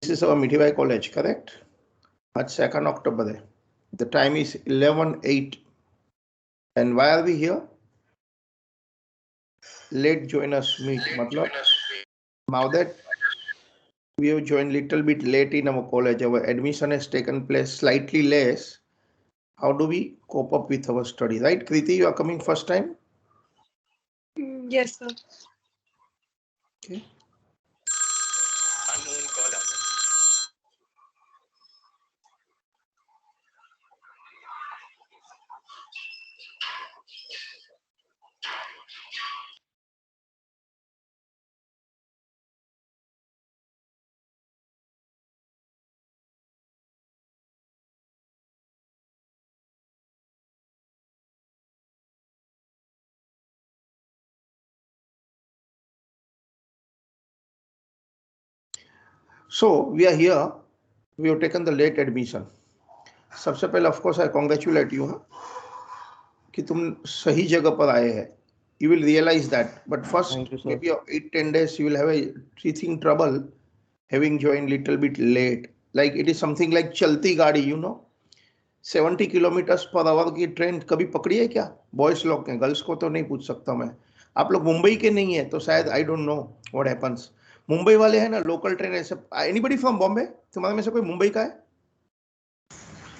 is our Mithibai College, correct? At 2nd October. The time is 11:08. And why are we here? Late joiners meet. Now that we have joined little bit late in our college, our admission has taken place slightly less. How do we cope up with our study, right? Kriti, you are coming first time? Yes, sir. Okay. Unknown caller. So we are here. We have taken the late admission. सबसे पहले of course I congratulate you कि तुम सही जगह पर आए हैं. You will realize that, but first maybe 8-10 days you will have a teething trouble having joined little bit late. Like it is something like चलती गाड़ी, you know, 70 kilometre per hour की ट्रेन कभी पकड़ी है क्या? बॉयज लोग के, girls को तो नहीं पूछ सकता मैं. आप लोग मुंबई के नहीं है तो शायद आई don't know what happens. Mumbai वाले हैं ना लोकल ट्रेन ऐसे. Anybody from Bombay? तुम्हारे में से कोई मुंबई का है?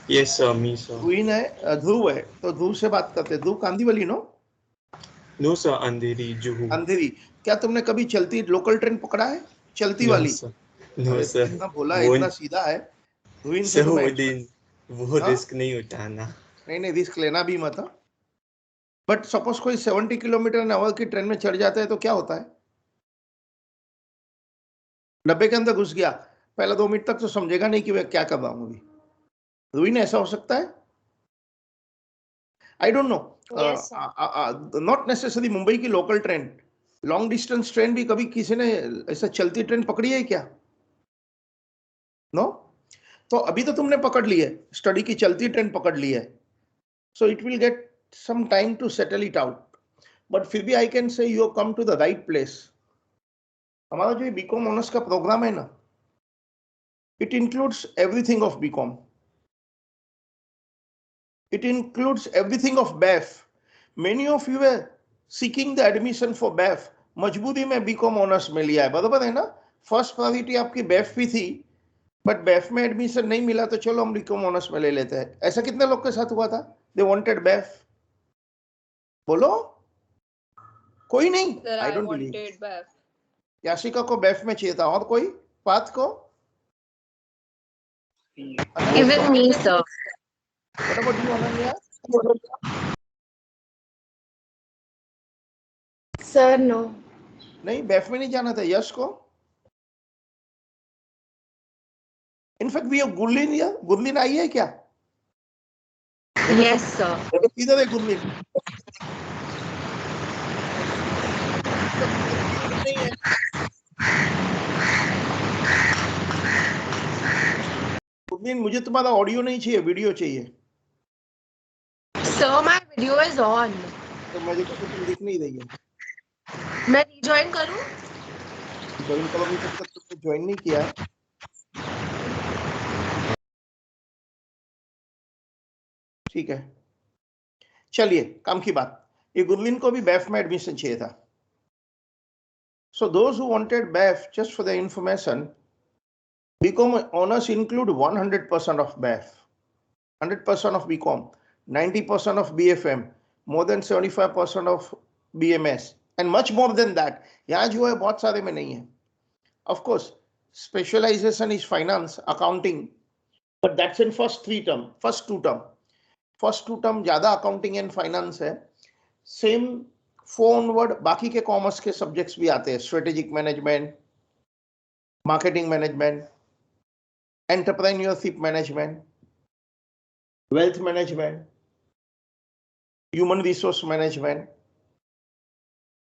Yes, sir, me, sir. Queen है, ध्रुव है, तो ध्रुव से बात करते. ध्रुव कांदीवली नो? No, sir, अंधेरी, जुहू. अंधेरी. क्या तुमने कभी चलती लोकल ट्रेन पकड़ा है? चलती वाली? No, sir. इतना बोला है, इतना सीधा है. ध्रुवीन से Sir, तो वो रिस्क नहीं उठाना. नहीं रिस्क लेना भी मत. बट सपोज कोई 70 किलोमीटर आवर की ट्रेन में चढ़ जाता है तो क्या होता है? डब्बे के अंदर घुस गया, पहला 2 मिनट तक तो समझेगा नहीं कि मैं क्या कर रहा हूं अभी. ध्रुवीन ऐसा हो सकता है? I don't know. Not necessary Mumbai की local train, long distance train भी कभी किसी ने ऐसा चलती ट्रेन पकड़ी है क्या? नो? तो अभी तो तुमने पकड़ ली है, स्टडी की चलती ट्रेन पकड़ ली है. So it will get some time to settle it out. But फिर भी I can say you have come to the right place. हमारा जो बीकॉम ऑनर्स का प्रोग्राम है ना, it includes everything of BCom. It includes everything of BAF. Many of you were seeking the admission for BAF. मजबूरी में BCom honours में लिया है, बराबर है ना? फर्स्ट प्रायोरिटी आपकी BAF भी थी, बट BAF में एडमिशन नहीं मिला तो चलो हम बीकॉम ऑनर्स में ले लेते हैं. ऐसा कितने लोग के साथ हुआ था? They wanted BAF. बोलो. कोई नहीं? Sir, I don't wanted believe. BAF. Yashika को BAF में चाहिए था. और कोई? पाथ को? Even me, sir. What about you, Ananya? Sir, no. नहीं, BAF में नहीं जाना था. यश को? इनफैक्ट वी हैव गुरलीन या गुरलीन आई है क्या? Yes, sir. इधर है गुरलीन. गुरलीन मुझे तुम्हारा ऑडियो नहीं चाहिए, वीडियो चाहिए. Sir, my video is on. तो मुझे तो तुम दिख नहीं रही है. मैं rejoin करूं? ज्वाइन करोगे तब तक तुमने ज्वाइन नहीं किया है. ठीक है, चलिए काम की बात. ये गुरलीन को भी BAF में एडमिशन चाहिए था. So those who wanted BAF, just for the information, BCom honors include 100% of BAF, 100% of BCom, 90% of BFM, more than 75% of BMS, and much more than that. यहाँ जो है बहुत सारे में नहीं है. Of course, specialization is finance, accounting, but that's in first 2 term. First 2 term ज़्यादा accounting and finance है. Same फॉरवर्ड बाकी के कॉमर्स के सब्जेक्ट्स भी आते हैं. Strategic management, marketing management, entrepreneurship management, wealth management, human resource management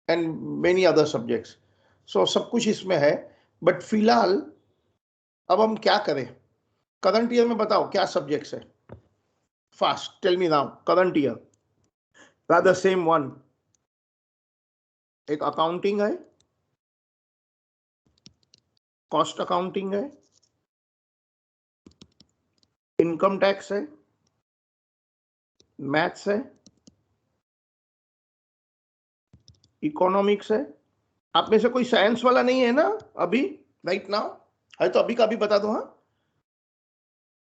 and many other subjects. So सब कुछ इसमें है. बट फिलहाल अब हम क्या करें? करंट ईयर में बताओ क्या सब्जेक्ट्स है? Fast tell me now. Current year rather same one. एक अकाउंटिंग है, कॉस्ट अकाउंटिंग है, इनकम टैक्स है, मैथ्स है, इकोनॉमिक्स है। आप में से कोई साइंस वाला नहीं है ना अभी राइट नाउ? है तो अभी का अभी बता दो। हाँ,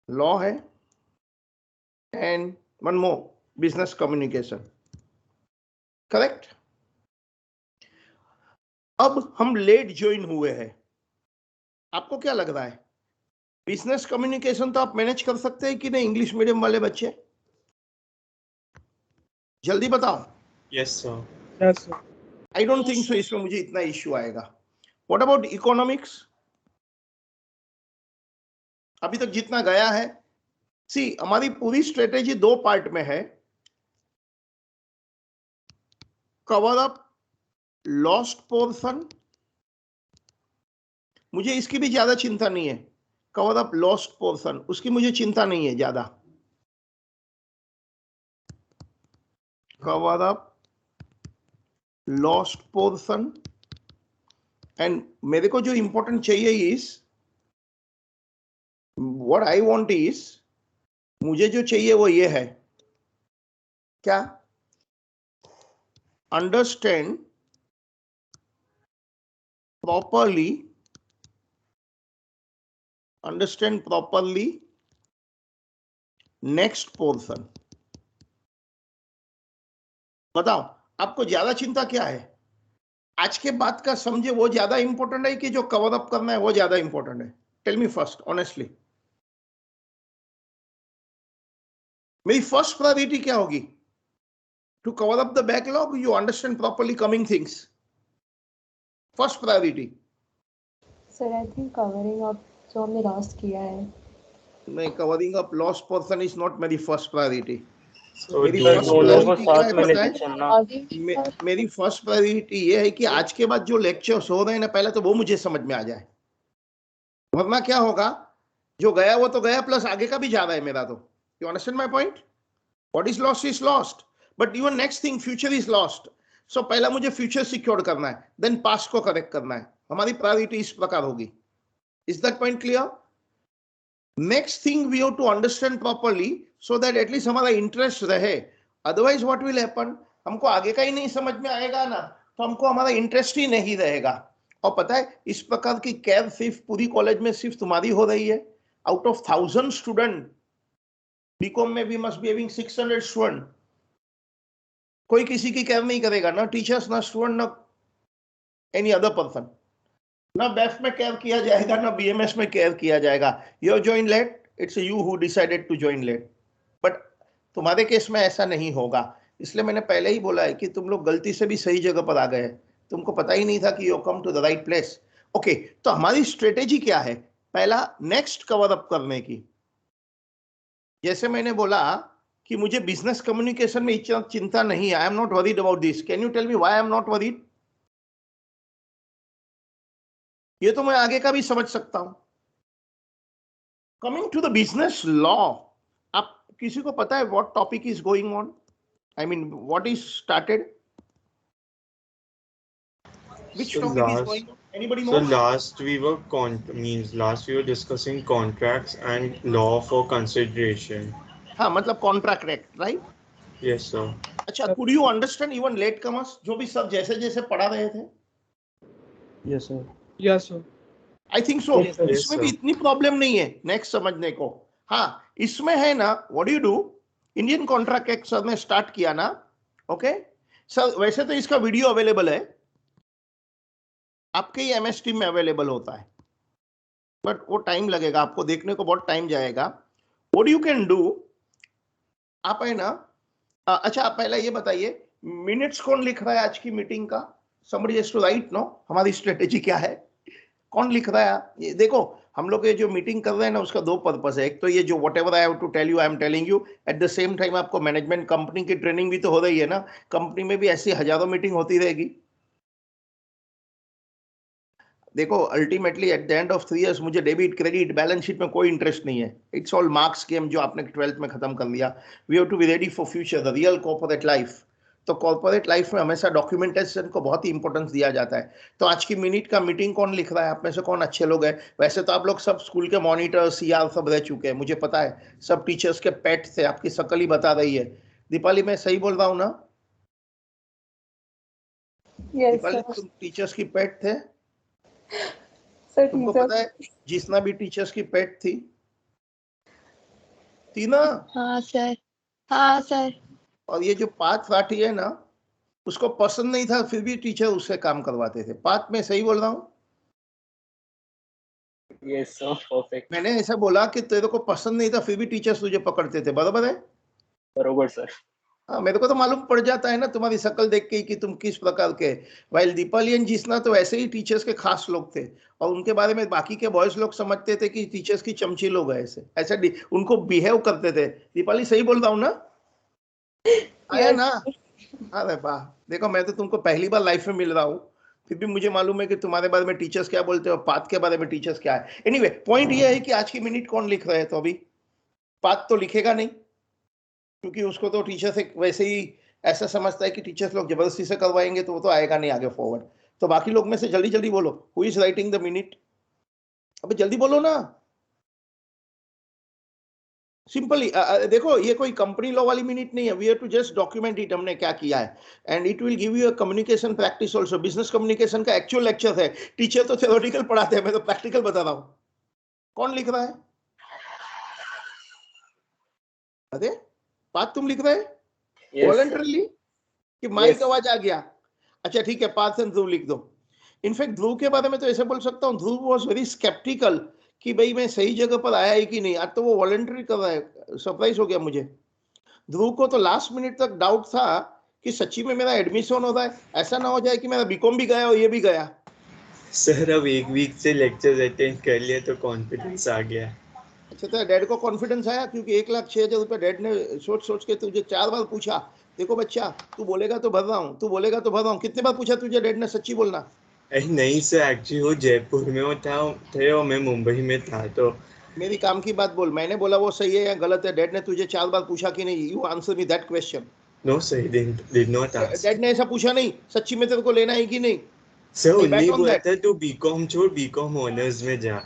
लॉ है and one more business communication, correct? अब हम लेट ज्वाइन हुए हैं, आपको क्या लग रहा है बिजनेस कम्युनिकेशन तो आप मैनेज कर सकते हैं कि नहीं इंग्लिश मीडियम वाले बच्चे? जल्दी बताओ। Yes, sir. Yes, sir. I don't think सो इसमें मुझे इतना इश्यू आएगा। What about economics? अभी तक जितना गया है, सी हमारी पूरी स्ट्रेटेजी दो पार्ट में है, कवर अप लॉस्ट पोर्शन। मुझे इसकी भी ज्यादा चिंता नहीं है, कवर अप लॉस्ट पोर्शन उसकी मुझे चिंता नहीं है ज्यादा। Cover up lost portion and मेरे को जो इंपॉर्टेंट चाहिए इस व्हाट आई वांट इज, मुझे जो चाहिए वो ये है, क्या? Understand properly, understand properly next portion. बताओ आपको ज्यादा चिंता क्या है? आज के बाद का समझे वो ज्यादा इंपॉर्टेंट है कि जो कवर अप करना है वो ज्यादा इंपॉर्टेंट है? टेल मी फर्स्ट ऑनेस्टली, मेरी फर्स्ट प्रायोरिटी क्या होगी? To cover up the backlog, you understand properly coming things, first priority. Sir I think covering up जो हमने लास्ट किया है। नहीं, covering up lost person is not मेरी फर्स्ट प्रायोरिटी। So मेरी do फर्स्ट you दोनों को प्रायोरिटी क्या साथ है में पता लेके है? चलना। मेरी फर्स्ट प्रायोरिटी ये है कि आज के बाद जो लेक्चर्स हो रहे हैं ना, पहले तो वो मुझे समझ में आ जाए, वरना क्या होगा, जो गया वो तो गया, प्लस आगे का भी जा रहा है मेरा। तो you understand my point? What is lost is lost, but even next thing future is lost. So पहला मुझे फ्यूचर सिक्योर करना है, देन पास्ट को करेक्ट करना है। हमारी प्रायोरिटी इस प्रकार होगी। Is that point clear? Next thing we have to understand properly so that at least हमारा इंटरेस्ट रहे। अदरवाइज व्हाट विल हैपन, हमको आगे का ही नहीं समझ में आएगा ना, तो हमको हमारा इंटरेस्ट ही नहीं रहेगा। और पता है इस प्रकार की केयर सिर्फ पूरी कॉलेज में सिर्फ तुम्हारी हो रही है। आउट ऑफ 1000 स्टूडेंट बीकॉम में we must be having 600 student. कोई किसी की केयर नहीं करेगा, ना टीचर्स, ना स्टूडेंट, ना एनी अदर पर्सन। ना बैफ में केयर किया जाएगा, ना बीएमएस में केयर किया जाएगा। You join late, it's you who decided to join late, but तुम्हारे केस में ऐसा नहीं होगा। इसलिए मैंने पहले ही बोला है कि तुम लोग गलती से भी सही जगह पर आ गए, तुमको पता ही नहीं था कि you come to the right place. Okay, तो हमारी स्ट्रेटेजी क्या है? पहला, नेक्स्ट कवर अप करने की। जैसे मैंने बोला कि मुझे बिजनेस कम्युनिकेशन में इतना चिंता नहीं है, I am not worried about this. Can you tell me why I am not worried? ये तो मैं आगे का भी समझ सकता हूं। Coming to the business law, आप किसी को पता है what topic is going on? I mean what is started? Which So topic is last, going on? Anybody so knows? last we were discussing contracts and law for consideration. हाँ, मतलब contract act, right? Yes, sir. अच्छा, could you understand even late commerce जो भी सब जैसे जैसे पढ़ा रहे थे? Yes sir. Yes, sir. I think so. Yes, sir. इसमें भी इतनी प्रॉब्लम नहीं है नेक्स्ट समझने को। हाँ, इसमें है ना, what do you do, Indian contract act sir ने स्टार्ट किया ना। ओके सर, वैसे तो इसका वीडियो अवेलेबल है, आपके ही एमएस टीम में अवेलेबल होता है, बट वो टाइम लगेगा, आपको देखने को बहुत टाइम जाएगा। व्हाट यू कैन डू, आप है ना, अच्छा आप पहले ये बताइए, मिनट्स कौन लिख रहा है आज की मीटिंग का? somebody has to write, no, हमारी स्ट्रेटेजी क्या है, कौन लिख रहा है? ये देखो, हम लोग ये जो मीटिंग कर रहे हैं ना, उसका दो पर्पस है। एक तो ये जो whatever I have to tell you, I am telling you, at the same time आपको मैनेजमेंट कंपनी की ट्रेनिंग भी तो हो रही है ना। कंपनी में भी ऐसी हजारों मीटिंग होती रहेगी। देखो, ultimately at the end of 3 years मुझे डेबिट क्रेडिट बैलेंस शीट में कोई इंटरेस्ट नहीं है। इट्स ऑल मार्क्स गेम जो आपने 12th में खत्म कर लिया। We have to be ready for future, the real corporate life. तो कॉर्पोरेट लाइफ में हमेशा डॉक्यूमेंटेशन को बहुत ही इंपॉर्टेंस दिया जाता है। तो आज की मिनट का मीटिंग कौन लिख रहा है? आप में से कौन अच्छे लोग हैं? वैसे तो आप लोग सब स्कूल के मॉनिटर, सीआर सब रह चुके हैं, मुझे पता है, सब टीचर्स के पेट थे, आपकी शकल ही बता रही है। दीपाली, मैं सही बोल रहा हूँ ना? Yes Deepali, sir. तुम टीचर्स की पेट थे? सर तुमको टीचर। पता है जिसना भी टीचर्स की पेट थी ना? हाँ सर, हाँ सर। और ये जो पाथ राठी है ना, उसको पसंद नहीं था, फिर भी टीचर उससे काम करवाते थे। पाथ में सही बोल रहा हूँ? Yes, sir. Perfect. मैंने ऐसा बोला कि तेरे को पसंद नहीं था, फिर भी टीचर्स तुझे पकड़ते थे, बराबर है? बरोबर सर. हाँ, मेरे को तो मालूम पड़ जाता है ना तुम्हारी शक्ल देख के कि तुम किस प्रकार के। वाइल दीपाली एंड जिसना तो ऐसे ही टीचर्स के खास लोग थे, और उनके बारे में बाकी के बॉयज लोग समझते थे कि टीचर्स की चमची लोग हैं, ऐसे ऐसे उनको बिहेव करते थे। दीपाली, सही बोल रहा हूँ ना? आया Yes. ना? अरे वाह, देखो मैं तो तुमको पहली बार लाइफ में मिल रहा हूँ, फिर भी मुझे मालूम है कि तुम्हारे बारे में टीचर्स क्या बोलते हो, पाथ के बारे में टीचर्स क्या है। एनीवे, पॉइंट ये है कि आज की मिनट कौन लिख रहे हैं? तो अभी पाथ तो लिखेगा नहीं, क्योंकि उसको तो टीचर से वैसे ही ऐसा समझता है कि टीचर्स लोग जबरदस्ती से करवाएंगे, तो वो तो आएगा नहीं आगे फॉरवर्ड। तो बाकी लोग में से जल्दी जल्दी बोलो, who is writing the minute? अबे जल्दी बोलो ना। सिंपली देखो, ये कोई कंपनी लॉ वाली मिनट नहीं है, we have to just document it, हमने क्या किया है, and it will give you a communication practice also. Business communication का एक्चुअल लेक्चर है, टीचर तो थ्योरेटिकल पढ़ाते हैं, मैं तो प्रैक्टिकल बता रहा हूं। कौन लिख रहा है? अरे बात तुम लिख रहे हैं Yes. वॉलंटरली कि माइक Yes. आवाज आ गया? अच्छा ठीक है, पार्थ एंड ध्रुव लिख दो। इनफैक्ट ध्रुव के बारे में तो ऐसे बोल सकता हूँ, ध्रुव वाज वेरी स्केप्टिकल कि भाई मैं सही जगह पर आया है कि नहीं। आज तो वो वॉलंटरी कर रहा है, सरप्राइज हो गया मुझे। ध्रुव को तो लास्ट मिनट तक डाउट था कि सच्ची में मेरा एडमिशन हो रहा है, ऐसा ना हो जाए कि मेरा बीकॉम भी गया और ये भी गया। सर अब एक वीक से लेक्चर्स अटेंड कर लिए तो कॉन्फिडेंस आ गया। अच्छा, तो डैड को कॉन्फिडेंस आया? क्योंकि 1,06,000 रुपये डैड ने सोच सोच के तुझे 4 बार पूछा, देखो बच्चा तू बोलेगा तो भर रहा हूँ, तू बोलेगा तो भर रहा हूँ। कितने बार पूछा तुझे डैड ने? सच्ची बोलना। अरे नहीं सर, एक्चुअली वो जयपुर में वो थे और मैं मुंबई में था, तो मेरी काम की बात बोल, मैंने बोला वो सही है या गलत है? डैड ने तुझे 4 बार पूछा कि नहीं? You answer me that question. No sir, did not ask. Dad ने ऐसा पूछा नहीं, सच्ची में तेरे को लेना है कि नहीं? सर नहीं, उन्हें बैट ऑन बोला दैट। था तू बीकॉम छोड़, बीकॉम ऑनर्स में जा।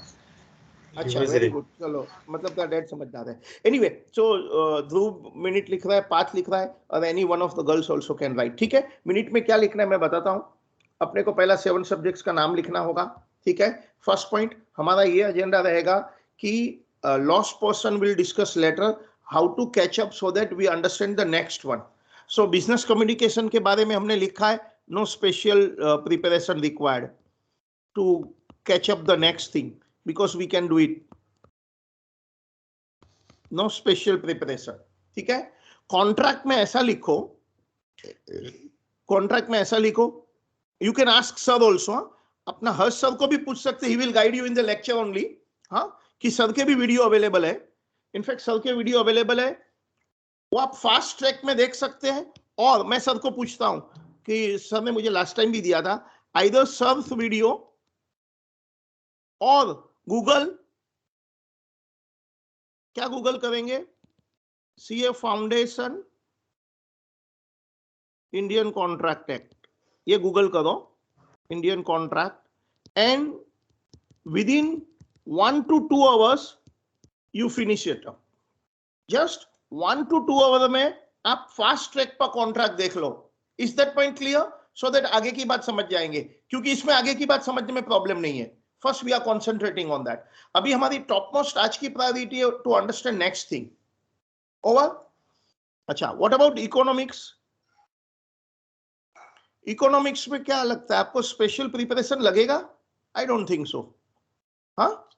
He अच्छा, was वेरी right. गुड, चलो मतलब तेरा डैड समझदार है। एनीवे, सो ध्रुव मिनट लिख रहा है, पाथ लिख रहा है, और any one of the girls also can write. ठीक है, मिनट में क्या लिखना है मैं बताता हूँ। अपने को पहला 7 सब्जेक्ट्स का नाम लिखना होगा। ठीक है, फर्स्ट पॉइंट हमारा ये एजेंडा रहेगा कि lost person will discuss later how to catch up so that we understand the next one. So business communication के बारे में हमने लिखा है, no special preparation required to catch up the next thing because we can do it, no special preparation। ठीक है, contract में ऐसा लिखो, कॉन्ट्रैक्ट में ऐसा लिखो, you can ask sir also, अपना हर्ष सर को भी पूछ सकते, he will guide you in the lecture only. हाँ, कि सर के भी वीडियो अवेलेबल है, इनफैक्ट सर के वीडियो अवेलेबल है, वो आप फास्ट ट्रैक में देख सकते हैं। और मैं सर को पूछता हूं कि सर ने मुझे लास्ट टाइम भी दिया था, आइदर सर्फ वीडियो और गूगल, क्या गूगल करेंगे? CA foundation Indian contract act, ये गूगल करो, Indian contract, and with in 1 to 2 hours you finish it up. Just 1 to 2 hours में आप फास्ट ट्रैक पर कॉन्ट्रैक्ट देख लो। Is that point clear? So that आगे की बात समझ जाएंगे, क्योंकि इसमें आगे की बात समझने में प्रॉब्लम नहीं है। First we are concentrating on that. अभी हमारी टॉप मोस्ट आज की प्रायोरिटी है to understand next thing. Over. अच्छा, व्हाट अबाउट इकोनॉमिक्स? इकोनॉमिक्स में क्या लगता है आपको, स्पेशल प्रिपरेशन लगेगा? I don't think so. हाँ,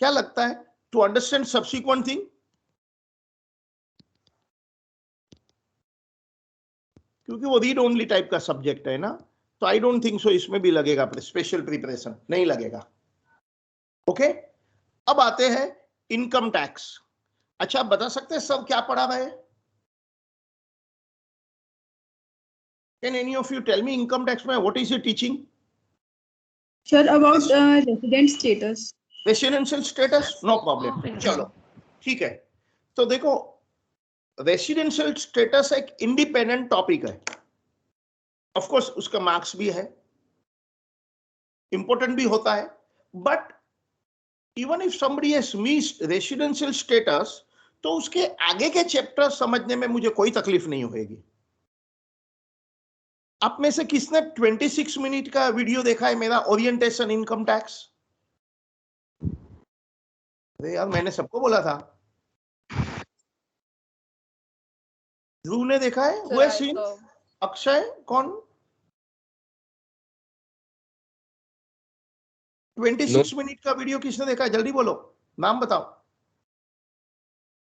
क्या लगता है टू अंडरस्टैंड सब्सिक्वेंट थिंग? क्योंकि वो रीड ओनली टाइप का सब्जेक्ट है ना, तो आई डोंट थिंक सो इसमें भी लगेगा स्पेशल प्रिपरेशन, नहीं लगेगा। ओके, अब आते हैं इनकम टैक्स। अच्छा, आप बता सकते हैं सब क्या पढ़ा रहे हैं? Can any of you tell me income tax में what is it teaching? Sir, about resident status. Residential status, no problem। चलो ठीक है, तो देखो रेसिडेंशियल स्टेटस एक इंडिपेंडेंट टॉपिक है, ऑफ कोर्स उसका मार्क्स भी है, इंपॉर्टेंट भी होता है, but even if somebody has missed residential status तो उसके आगे के चैप्टर समझने में मुझे कोई तकलीफ नहीं होगी। आप में से किसने 26 मिनट का वीडियो देखा है मेरा ओरिएंटेशन इनकम टैक्स? अरे यार मैंने सबको बोला था। ध्रुव ने देखा है? Sir, हुए I सीन? saw. अक्षय कौन? 26 मिनट का वीडियो किसने देखा है? जल्दी बोलो, नाम बताओ।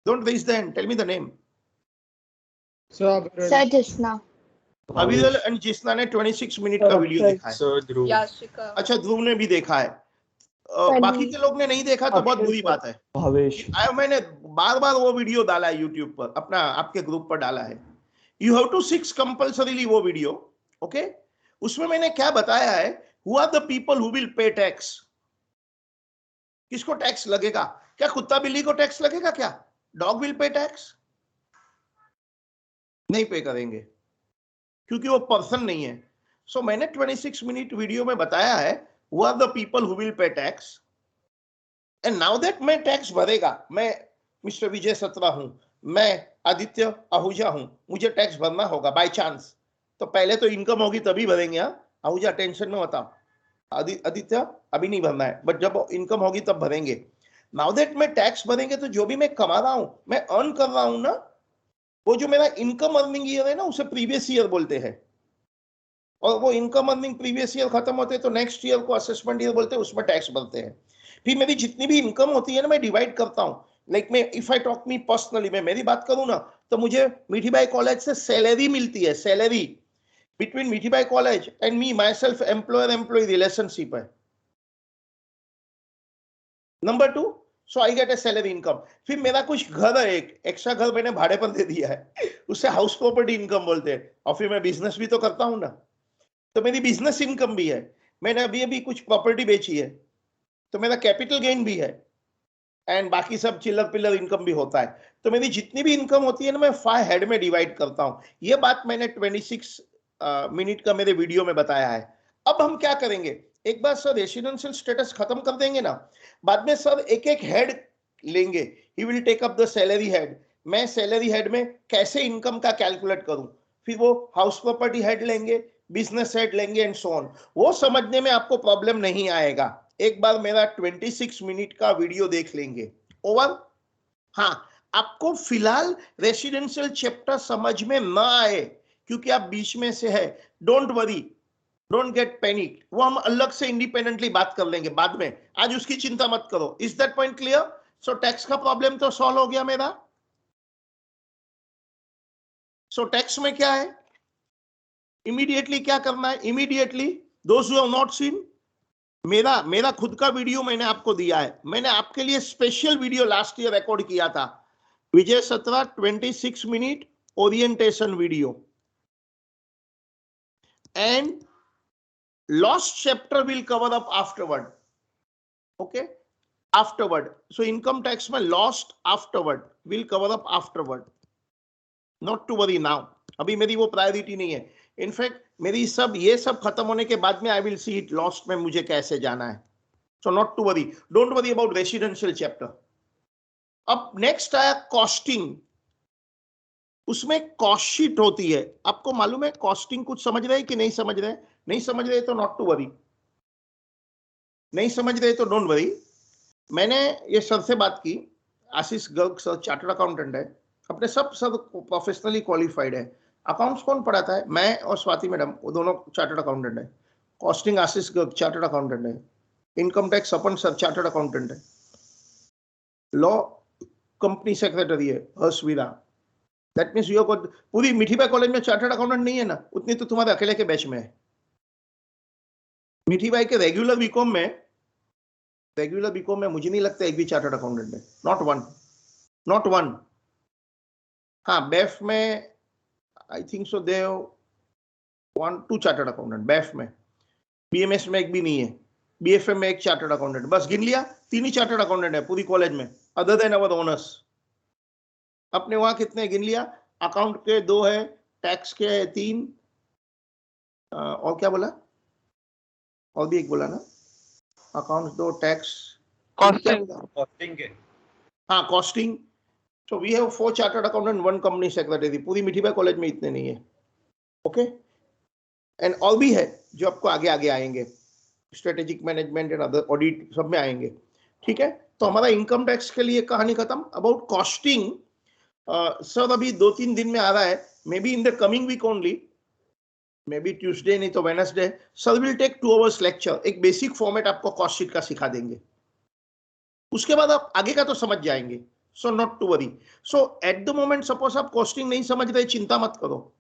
Don't raise the hand, tell me the name. Sir Jisna. Aviral and जिस्ना ने 26 मिनट का वीडियो देखा है। सर ध्रुव। Yashika. अच्छा, ध्रुव ने भी देखा है। बाकी के लोग ने नहीं देखा तो बहुत बुरी बात है। भावेश। मैंने बार बार वो वीडियो डाला है यूट्यूब पर, अपना आपके ग्रुप पर डाला है। यू हैव टू 6 कंपल्सरीली वो वीडियो, ओके? उसमें मैंने क्या बताया है, who are the people who will pay tax. किसको टैक्स लगेगा? क्या कुत्ता बिल्ली को टैक्स लगेगा? क्या डॉग विल पे टैक्स? नहीं पे करेंगे क्योंकि वो पर्सन नहीं है। सो मैंने 26 मिनट वीडियो में बताया है who are the people who will pay tax, and now that मैं टैक्स भरेगा, मैं मिस्टर विजय सत्रा हूं, मैं आदित्य आहूजा हूं, मुझे टैक्स भरना होगा बाय चांस, तो पहले तो इनकम होगी तभी भरेंगे। आहूजा टेंशन में बताओ, आदित्य अभी नहीं भरना है, बट जब इनकम होगी तब भरेंगे। नाउ दैट मैं टैक्स भरेंगे तो जो भी मैं कमा रहा हूं, मैं अर्न कर रहा हूं ना, वो जो मेरा इनकम अर्निंग ईयर है ना, उसे प्रीवियस ईयर बोलते हैं, और वो इनकम अर्निंग प्रीवियस ईयर खत्म होते हैं तो नेक्स्ट ईयर को असेसमेंट ईयर बोलते हैं, उसमें टैक्स भरते हैं। फिर मेरी जितनी भी इनकम होती है ना, मैं डिवाइड करता हूँ। लाइक मैं if I talk me personally, मैं मेरी बात करूँ ना, तो मुझे मीठीबाई कॉलेज से सैलरी मिलती है, salary between Mithibai college and me my self, employer employ relationship है। Number 2, so I get a salary income. फिर मेरा कुछ घर है, एक एक्स्ट्रा घर मैंने भाड़े पर दे दिया है, उसे हाउस प्रॉपर्टी इनकम बोलते हैं। और फिर मैं बिजनेस भी तो करता हूं ना, तो मेरी बिजनेस इनकम भी है। मैंने अभी अभी कुछ प्रॉपर्टी बेची है, तो मेरा कैपिटल गेन भी है, एंड बाकी सब चिल्लर पिल्लर इनकम भी होता है। तो मेरी जितनी भी इनकम होती है ना, मैं 5 हेड में डिवाइड करता हूं। ये बात मैंने 26 मिनट का मेरे वीडियो में बताया है। अब हम क्या करेंगे, एक बार सर रेसिडेंशियल स्टेटस खत्म कर देंगे ना, बाद में सर एक एक हेड लेंगे। He will take up the salary head. मैं सैलरी हेड में कैसे इनकम का कैलकुलेट करूं, फिर वो हाउस प्रॉपर्टी हेड लेंगे, बिजनेस हेड लेंगे, एंड सो ऑन। वो समझने में आपको प्रॉब्लम नहीं आएगा। एक बार मेरा 26 मिनट का वीडियो देख लेंगे, ओवर। हाँ, आपको फिलहाल रेसिडेंशियल चैप्टर समझ में ना आए क्योंकि आप बीच में से है, don't worry, don't get panic, वो हम अलग से इंडिपेंडेंटली बात कर लेंगे बाद में, आज उसकी चिंता मत करो। Is that point clear? So tax का प्रॉब्लम तो सॉल्व हो गया मेरा। सो टैक्स में क्या है, इमीडिएटली क्या करना है, immediately those who have not seen, मेरा खुद का वीडियो मैंने आपको दिया है। मैंने आपके लिए special video last year record किया था, विजय सत्रा 26 minute orientation video, and lost chapter will cover up afterward, okay, afterward. So income tax mein lost afterward will cover up afterward, not to worry now. अभी मेरी वो priority नहीं है। In fact मेरी सब ये सब खत्म होने के बाद में I will see it lost में मुझे कैसे जाना है। So not to worry, don't worry about residential chapter. अब नेक्स्ट आया कॉस्टिंग। उसमें कॉस्ट शीट होती है, आपको मालूम है कॉस्टिंग कुछ समझ रहे हैं कि नहीं समझ रहे? नहीं समझ रहे तो नॉट टू वरी, नहीं समझ रहे तो डोंट वरी। मैंने ये सर से बात की, आशीष गर्ग सर चार्टर्ड अकाउंटेंट है, अपने सब प्रोफेशनली क्वालिफाइड है। अकाउंट्स कौन पढ़ाता है? मैं और स्वाति मैडम, वो दोनों चार्टर्ड अकाउंटेंट है। कॉस्टिंग आशीष गर्ग चार्टर्ड अकाउंटेंट है। इनकम टैक्स अपन सर चार्टर्ड अकाउंटेंट है। लॉ कंपनी सेक्रेटरी है हर्षवीरा। दैट मीन्स यू गॉट, पूरी मीठीबाई कॉलेज में चार्टर्ड अकाउंटेंट नहीं है ना, उतनी तो तुम्हारे अकेले के बैच में है। मीठीबाई के रेगुलर बीकॉम में मुझे नहीं लगता एक भी चार्टर्ड अकाउंटेंट है, नॉट वन। हाँ, बेफ में I think so they 1-2 chartered accountant बेफ में। बीएमएस में एक भी नहीं है। बीएफएम में एक चार्टर्ड अकाउंटेंट, बस गिन लिया, 3 ही चार्टर्ड अकाउंटेंट है पूरी कॉलेज में, अदर देन अवर ओनर्स। अपने वहां कितने गिन लिया? अकाउंट के 2 है, टैक्स के 3, और क्या बोला? और भी एक बोला ना, अकाउंट 2, टैक्स, कॉस्टिंग कॉस्टिंग के हाँ costing. So we have 4 chartered accountant, 1 company secretary. पूरी मिठीबाई कॉलेज में इतने नहीं है. ओके, एंड और भी है जो आपको आगे आगे आएंगे, strategic management and other audit सब में आएंगे. ठीक है, तो हमारा इनकम टैक्स के लिए कहानी खत्म. अबाउट कॉस्टिंग सर अभी 2-3 दिन में आ रहा है, maybe in the coming week only, maybe Tuesday नहीं तो Wednesday. Sir will take 2 hours lecture, एक बेसिक फॉर्मेट आपको कॉस्ट शीट का सिखा देंगे. उसके बाद आप आगे का तो समझ जाएंगे. So not to worry. So at the moment suppose आप कॉस्टिंग नहीं समझ रहे, चिंता मत करो.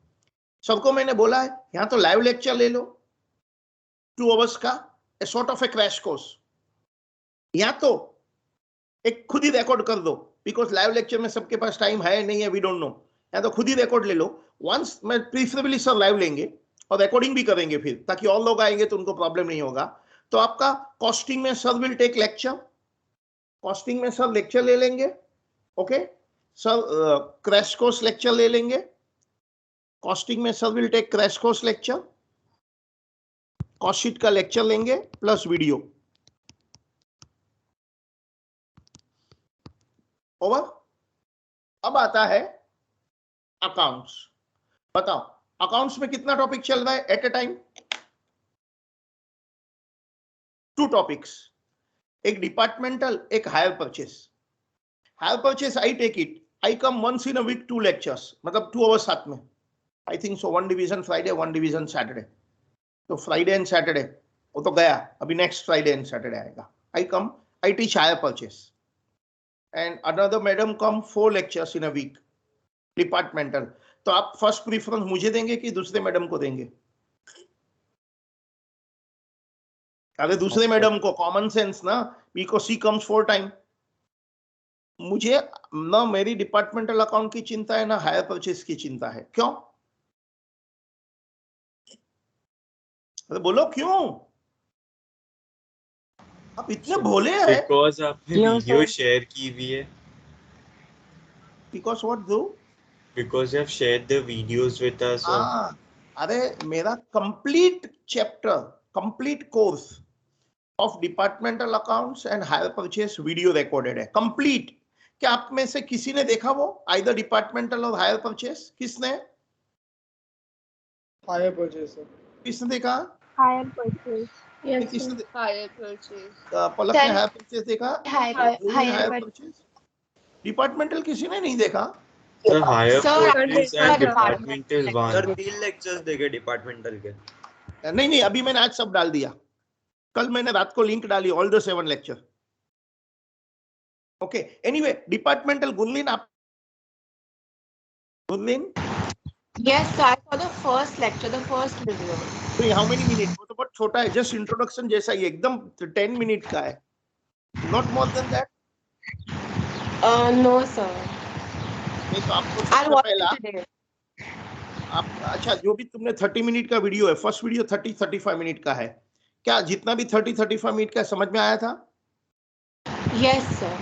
सबको मैंने बोला है यहां तो लाइव लेक्चर ले लो 2 आवर्स का, a sort of A crash course, या तो एक खुद ही रिकॉर्ड कर दो, बिकॉज लाइव लेक्चर में सबके पास टाइम है नहीं है, वी डोंट नो. या तो खुद ही रिकॉर्ड ले लो. वंस मैं प्रीफरेबली सर लाइव लेंगे और रिकॉर्डिंग भी करेंगे फिर, ताकि और लोग आएंगे तो उनको प्रॉब्लम नहीं होगा. तो आपका कॉस्टिंग में sir will take lecture, costing में सर लेक्चर ले लेंगे. Okay sir, crash course lecture ले लेंगे. कॉस्टिंग में sir will take crash course lecture, cost sheet का लेक्चर लेंगे प्लस वीडियो. ओवर. अब आता है अकाउंट्स. बताओ अकाउंट्स में कितना टॉपिक चल रहा है एट ए टाइम? 2 टॉपिक्स, एक डिपार्टमेंटल, एक hire purchase. Hire purchase I take it, I come once in a week 2 lectures, मतलब 2 आवर्स साथ में. I think so 1 division Friday, 1 division Saturday. तो फ्राइडे एंड सैटरडे वो तो गया, अभी नेक्स्ट फ्राइडे एंड सैटरडे आएगा. I come, I teach hire purchase, and another madam come 4 lectures in a week departmental. तो आप फर्स्ट प्रीफरेंस मुझे देंगे कि दूसरे मैडम को देंगे? अरे दूसरे मैडम को, कॉमन सेंस ना, बिकॉज सी कम्स 4 टाइम. मुझे ना मेरी डिपार्टमेंटल अकाउंट की चिंता है ना हायर परचेस की चिंता है. क्यों? अरे बोलो क्यों? आप इतने भोले हैं. बिकॉज आपने वीडियो शेयर की हुई है. Because what do? Because you have shared the videos with us. अरे मेरा complete chapter, complete course of departmental accounts and hire purchase video recorded है, कंप्लीट. क्या आप में से किसी ने देखा वो, आइदर डिपार्टमेंटल और हायर परचेस? किसने? Hire purchase. किसने देखा? Higher purchase. किसने? Higher purchase. पलक ने हायर परचेस देखा? Higher purchase. डिपार्टमेंटल किसी ने नहीं देखा? Sir, higher Sir, purchase and departmental departmental one. Sir 3 lectures देखे डिपार्टमेंटल के. नहीं अभी मैंने आज सब डाल दिया. कल मैंने रात को लिंक डाली, all the 7 lecture. Okay, anyway departmental. Gurleen आप, Gurleen Yes, sir. I saw the first lecture, the first video. तो हाउ मेनी मिनट? वो तो बहुत छोटा है, जस्ट इंट्रोडक्शन जैसा ही, एकदम 10 मिनट का है, not more than that. No, sir. नहीं तो आपको I'll सबसे watch पहला it today. आप, अच्छा जो भी तुमने 30 मिनट का वीडियो है, फर्स्ट वीडियो 30-35 मिनट का है, क्या जितना भी 30-35 मिनट का समझ में आया था? Yes, sir.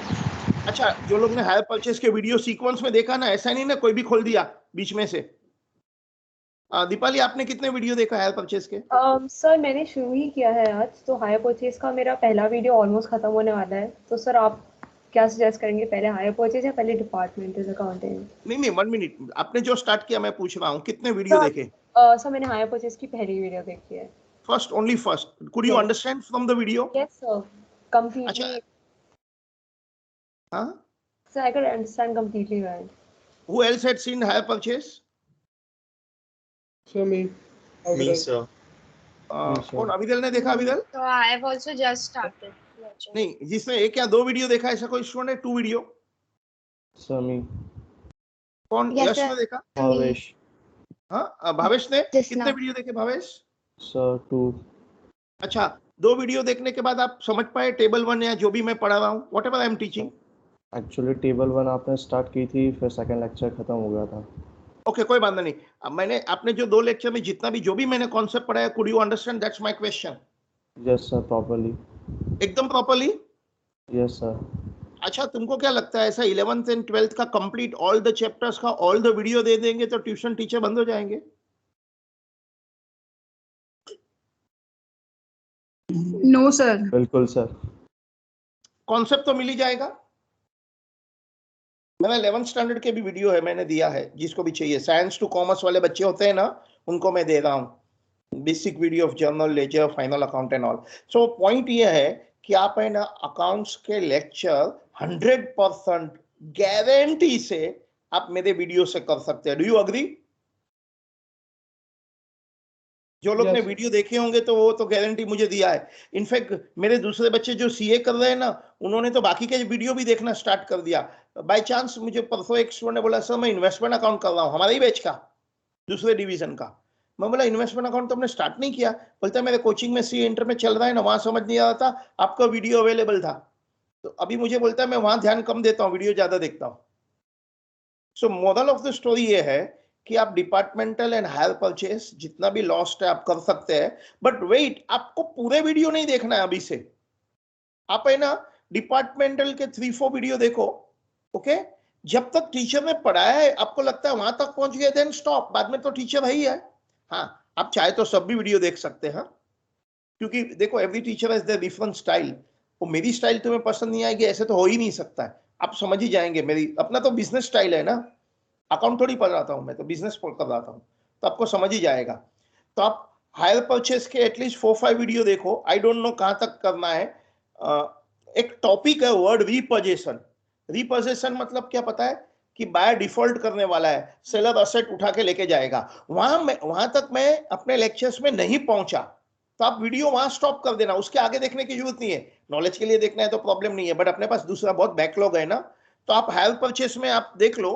अच्छा, जो लोग ने हायर परचेस के वीडियो सीक्वेंस में देखा ना, ऐसा नहीं ना कोई भी खोल दिया बीच में से. दीपाली आपने कितने वीडियो देखा हायर परचेस के? सर मैंने शुरू ही किया है आज, तो हायर परचेज का मेरा पहला वीडियो ऑलमोस्ट खत्म होने वाला है. तो सर आप क्या सजेस्ट करेंगे, पहले हायर परचेज या पहले डिपार्टमेंटल अकाउंटिंग? नहीं 1 मिनट, आपने जो स्टार्ट किया मैं पूछ रहा हूँ कितने वीडियो देखे? सर मैंने हायर परचेज की पहली वीडियो देखी है. First, only first. Could you Yes. Understand from the video? Yes sir, completely. अच्छा. हाँ, sir I can understand completely well. who else had seen higher purchase? So me. Me, sir. कौन? अविदल ने देखा? अविदल So I have also just started. नहीं, जिसने 1 या 2 video देखा, ऐसा कोई स्टूडेंट है? 2 वीडियो? So me. कौन? Yes, यश sir. ने देखा? Bhavesh. हाँ, भावेश ने Just कितने now. वीडियो देखे भावेश? Sir 2. अच्छा, 2 वीडियो देखने के बाद आप समझ पाए टेबल 1 या जो भी मैं पढ़ा रहा हूँ, what ever I am teaching? Actually table 1 आपने स्टार्ट की थी, फिर सेकंड लेक्चर खत्म हो गया था. ओके, कोई बात नहीं. अब मैंने, आपने जो 2 लेक्चर में जितना भी जो भी मैंने कॉन्सेप्ट पढ़ाया, could you understand? That's my question. Yes sir, properly. एकदम प्रॉपर्ली. Yes sir. अच्छा, तुमको क्या लगता है ऐसा 11th एंड 12th का कंप्लीट ऑल द चैप्टर्स का ऑल द वीडियो दे देंगे तो ट्यूशन टीचर बंद हो जाएंगे? No, sir. बिल्कुल सर। कॉन्सेप्ट तो मिल ही जाएगा। मेरा 11th स्टैंडर्ड के भी वीडियो है, मैंने दिया है, जिसको भी चाहिए। साइंस टू कॉमर्स वाले बच्चे होते हैं ना, उनको मैं दे रहा हूँ basic video of journal, ledger, final account and all. So point ये है कि आप है ना अकाउंट्स के लेक्चर 100% गारंटी से आप मेरे वीडियो से कर सकते हैं। Do you agree? जो लोग ने वीडियो देखे होंगे तो वो तो गारंटी मुझे दिया है। इनफैक्ट मेरे दूसरे बच्चे जो सीए कर रहे हैं ना, उन्होंने तो बाकी के वीडियो भी देखना स्टार्ट कर दिया। बाय चांस मुझे परसों एक स्टूडेंट ने बोला, सर मैं इन्वेस्टमेंट अकाउंट कर रहा हूँ, हमारे ही बैच का, दूसरे डिवीजन का। मैं बोला इन्वेस्टमेंट अकाउंट तो हमने स्टार्ट नहीं किया। बोलता मेरे कोचिंग में सीए इंटर में चल रहा है ना, वहां समझ नहीं आ रहा था, आपका वीडियो अवेलेबल था। तो अभी मुझे बोलता है मैं वहां ध्यान कम देता हूँ, वीडियो ज्यादा देखता हूँ। सो मोरल ऑफ द स्टोरी ये है कि आप डिपार्टमेंटल एंड हायर परचेस जितना भी लॉस्ट है आप कर सकते हैं, बट वेट, आपको पूरे वीडियो नहीं देखना है अभी से। आप है ना डिपार्टमेंटल के 3-4 वीडियो देखो, ओके? जब तक टीचर ने पढ़ाया है आपको लगता है वहां तक पहुंच गए, देन स्टॉप। बाद में तो टीचर है ही है। हाँ, आप चाहे तो सब भी वीडियो देख सकते हैं, क्योंकि देखो every teacher has their different style. वो मेरी स्टाइल तुम्हें पसंद नहीं आएगी ऐसे तो हो ही नहीं सकता है, आप समझ ही जाएंगे। मेरी अपना तो बिजनेस स्टाइल है ना, अकाउंट थोड़ी पढ़ाता हूं मैं, तो बिजनेस करवाता हूं, तो आपको समझ ही जाएगा। तो आप हायर परचेस के एटलीस्ट 4-5 वीडियो देखो। आई डोंट नो कहां तक करना है। एक टॉपिक है वर्ड रीपोजेशन। रीपोजेशन मतलब क्या पता है? कि बाय डिफॉल्ट करने वाला है, सेलर असेट उठा के लेके जाएगा। वहां तक मैं अपने लेक्चर्स में नहीं पहुंचा, तो आप वीडियो वहां स्टॉप कर देना, उसके आगे देखने की जरूरत नहीं है। नॉलेज के लिए देखना है तो प्रॉब्लम नहीं है, बट अपने पास दूसरा बहुत बैकलॉग है ना, तो आप हायर परचेस में आप देख लो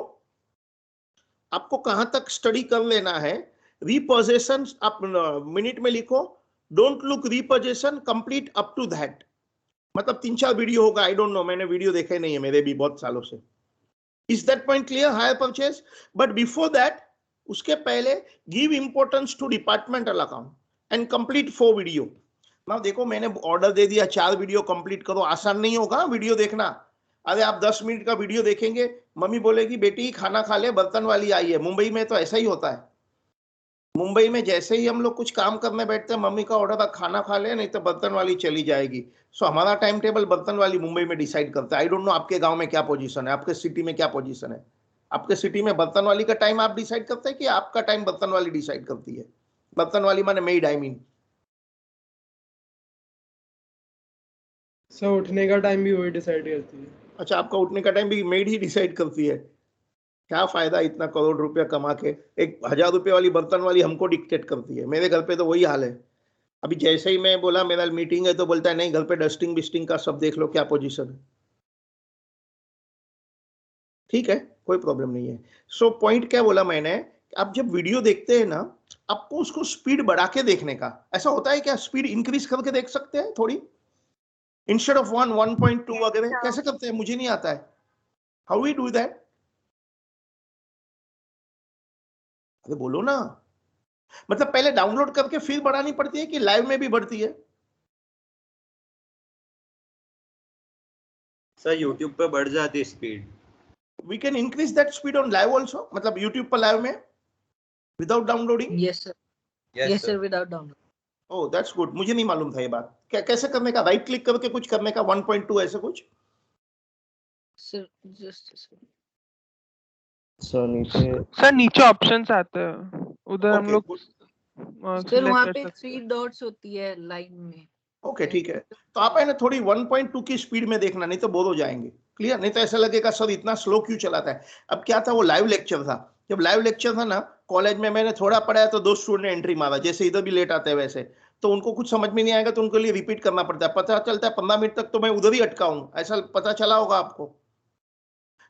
आपको कहां तक स्टडी कर लेना है। रीपोजेशन आप मिनट में लिखो, don't look repossession complete up to that. मतलब 3-4 वीडियो होगा, आई डोंट नो, मैंने वीडियो देखे नहीं है, मेरे भी बहुत सालों से। Is that point clear? Hire purchase. But before that, उसके पहले give importance to departmental account and complete 4 video. ना देखो मैंने ऑर्डर दे दिया 4 वीडियो कंप्लीट करो, आसान नहीं होगा वीडियो देखना। अरे आप 10 मिनट का वीडियो देखेंगे, मम्मी बोलेगी बेटी खाना खा ले, बर्तन वाली आई है। मुंबई में तो ऐसा ही होता है। मुंबई में जैसे ही हम लोग कुछ काम करने बैठते हैं, मम्मी का ऑर्डर था खाना खा ले, नहीं तो बर्तन वाली चली जाएगी। सो हमारा टाइम टेबल बर्तन वाली मुंबई में डिसाइड करता है। आई डोंट नो आपके गांव में क्या पोजीशन है, आपके सिटी में क्या पोजीशन है। आपके सिटी में बर्तन वाली का टाइम आप डिसाइड करते हैं कि आपका टाइम बर्तन वाली डिसाइड करती है? बर्तन वाली माने मेड, आई मीन। सर उठने का टाइम भी वही डिसाइड करती है। अच्छा, आपका उठने का टाइम भी मेड ही डिसाइड करती है? क्या फायदा इतना करोड़ रुपया कमा के, एक 1000 रुपये वाली बर्तन वाली हमको डिक्टेट करती है। मेरे घर पे तो वही हाल है। अभी जैसे ही मैं बोला मेरा मीटिंग है, तो बोलता है नहीं घर पे डस्टिंग बिस्टिंग का सब देख लो क्या पोजीशन है। ठीक है, कोई प्रॉब्लम नहीं है। सो पॉइंट क्या बोला मैंने, आप जब वीडियो देखते हैं ना, आपको उसको स्पीड बढ़ा के देखने का। ऐसा होता है क्या, स्पीड इंक्रीज करके देख सकते हैं थोड़ी, इंस्टेड ऑफ 1.2 वगैरह? कैसे करते हैं मुझे नहीं आता है, हाउ वी डू दैट? अरे बोलो ना। मतलब पहले डाउनलोड करके फिर बढ़ानी पड़ती है कि लाइव में भी बढ़ती है? सर यूट्यूब पे बढ़ जाती है speed. We can increase that speed on live also, मतलब यूट्यूब पर लाइव में without downloading? Yes sir, yes sir, without download. Oh that's good, मुझे नहीं मालूम था ये बात। कैसे करने का? राइट क्लिक करके कुछ करने का 1.2 ऐसे कुछ? सर जस्ट सर नीचे ऑप्शंस आते हैं, उधर हम लोग सर वहाँ पे 3 डॉट्स होती है लाइन में। ओके ठीक है, तो आप है ना थोड़ी 1.2 की स्पीड में देखना, नहीं तो बोर हो जाएंगे। क्लियर? नहीं तो ऐसा लगेगा सर इतना स्लो क्यों चलाता है। अब क्या था, वो लाइव लेक्चर था। जब लाइव लेक्चर था ना कॉलेज में, मैंने थोड़ा पढ़ाया तो 2 स्टूडेंट ने एंट्री मारा, जैसे इधर भी लेट आते हैं वैसे। तो उनको कुछ समझ में नहीं आएगा तो उनके लिए रिपीट करना पड़ता है। पता चलता है 15 मिनट तक तो मैं उधर ही अटका हूं, ऐसा पता चला होगा आपको।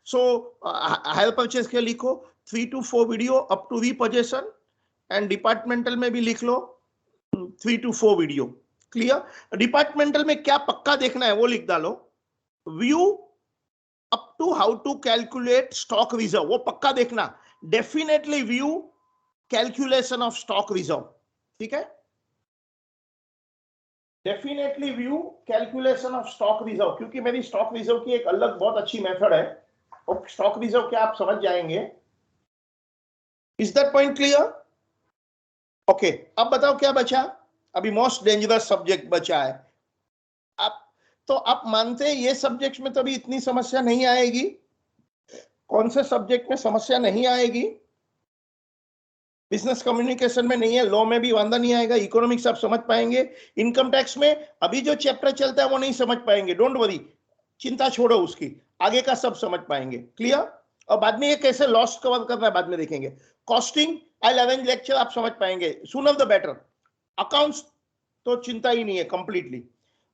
सो हायर परचेज के लिखो 3 to 4 video up to repossession, and departmental में भी लिख लो 3 to 4 वीडियो। क्लियर? डिपार्टमेंटल में क्या पक्का देखना है वो लिख डालो, view up to how to calculate stock reserve, वो पक्का देखना। Definitely view calculation of stock reserve. ठीक है? Definitely view calculation of stock reserve, क्योंकि मेरी स्टॉक रिजर्व की एक अलग बहुत अच्छी मेथड है और स्टॉक रिजर्व क्या आप समझ जाएंगे. Is that point clear? Okay, अब बताओ क्या बचा. अभी मोस्ट डेंजरस सब्जेक्ट बचा है. आप मानते हैं ये सब्जेक्ट में तो अभी इतनी समस्या नहीं आएगी. कौन से सब्जेक्ट में समस्या नहीं आएगी? बिजनेस कम्युनिकेशन में नहीं है, लॉ में भी वांदा नहीं आएगा, इकोनॉमिक्स आप समझ पाएंगे, इनकम टैक्स में अभी जो चैप्टर चलता है वो नहीं समझ पाएंगे. डोंट वरी, चिंता छोड़ो उसकी, आगे का सब समझ पाएंगे. क्लियर? और बाद में ये कैसे लॉस कवर करना है बाद में देखेंगे. कॉस्टिंग आई अरेंज लेक्चर, आप समझ पाएंगे, सूनर द बेटर. अकाउंट्स तो चिंता ही नहीं है कंप्लीटली.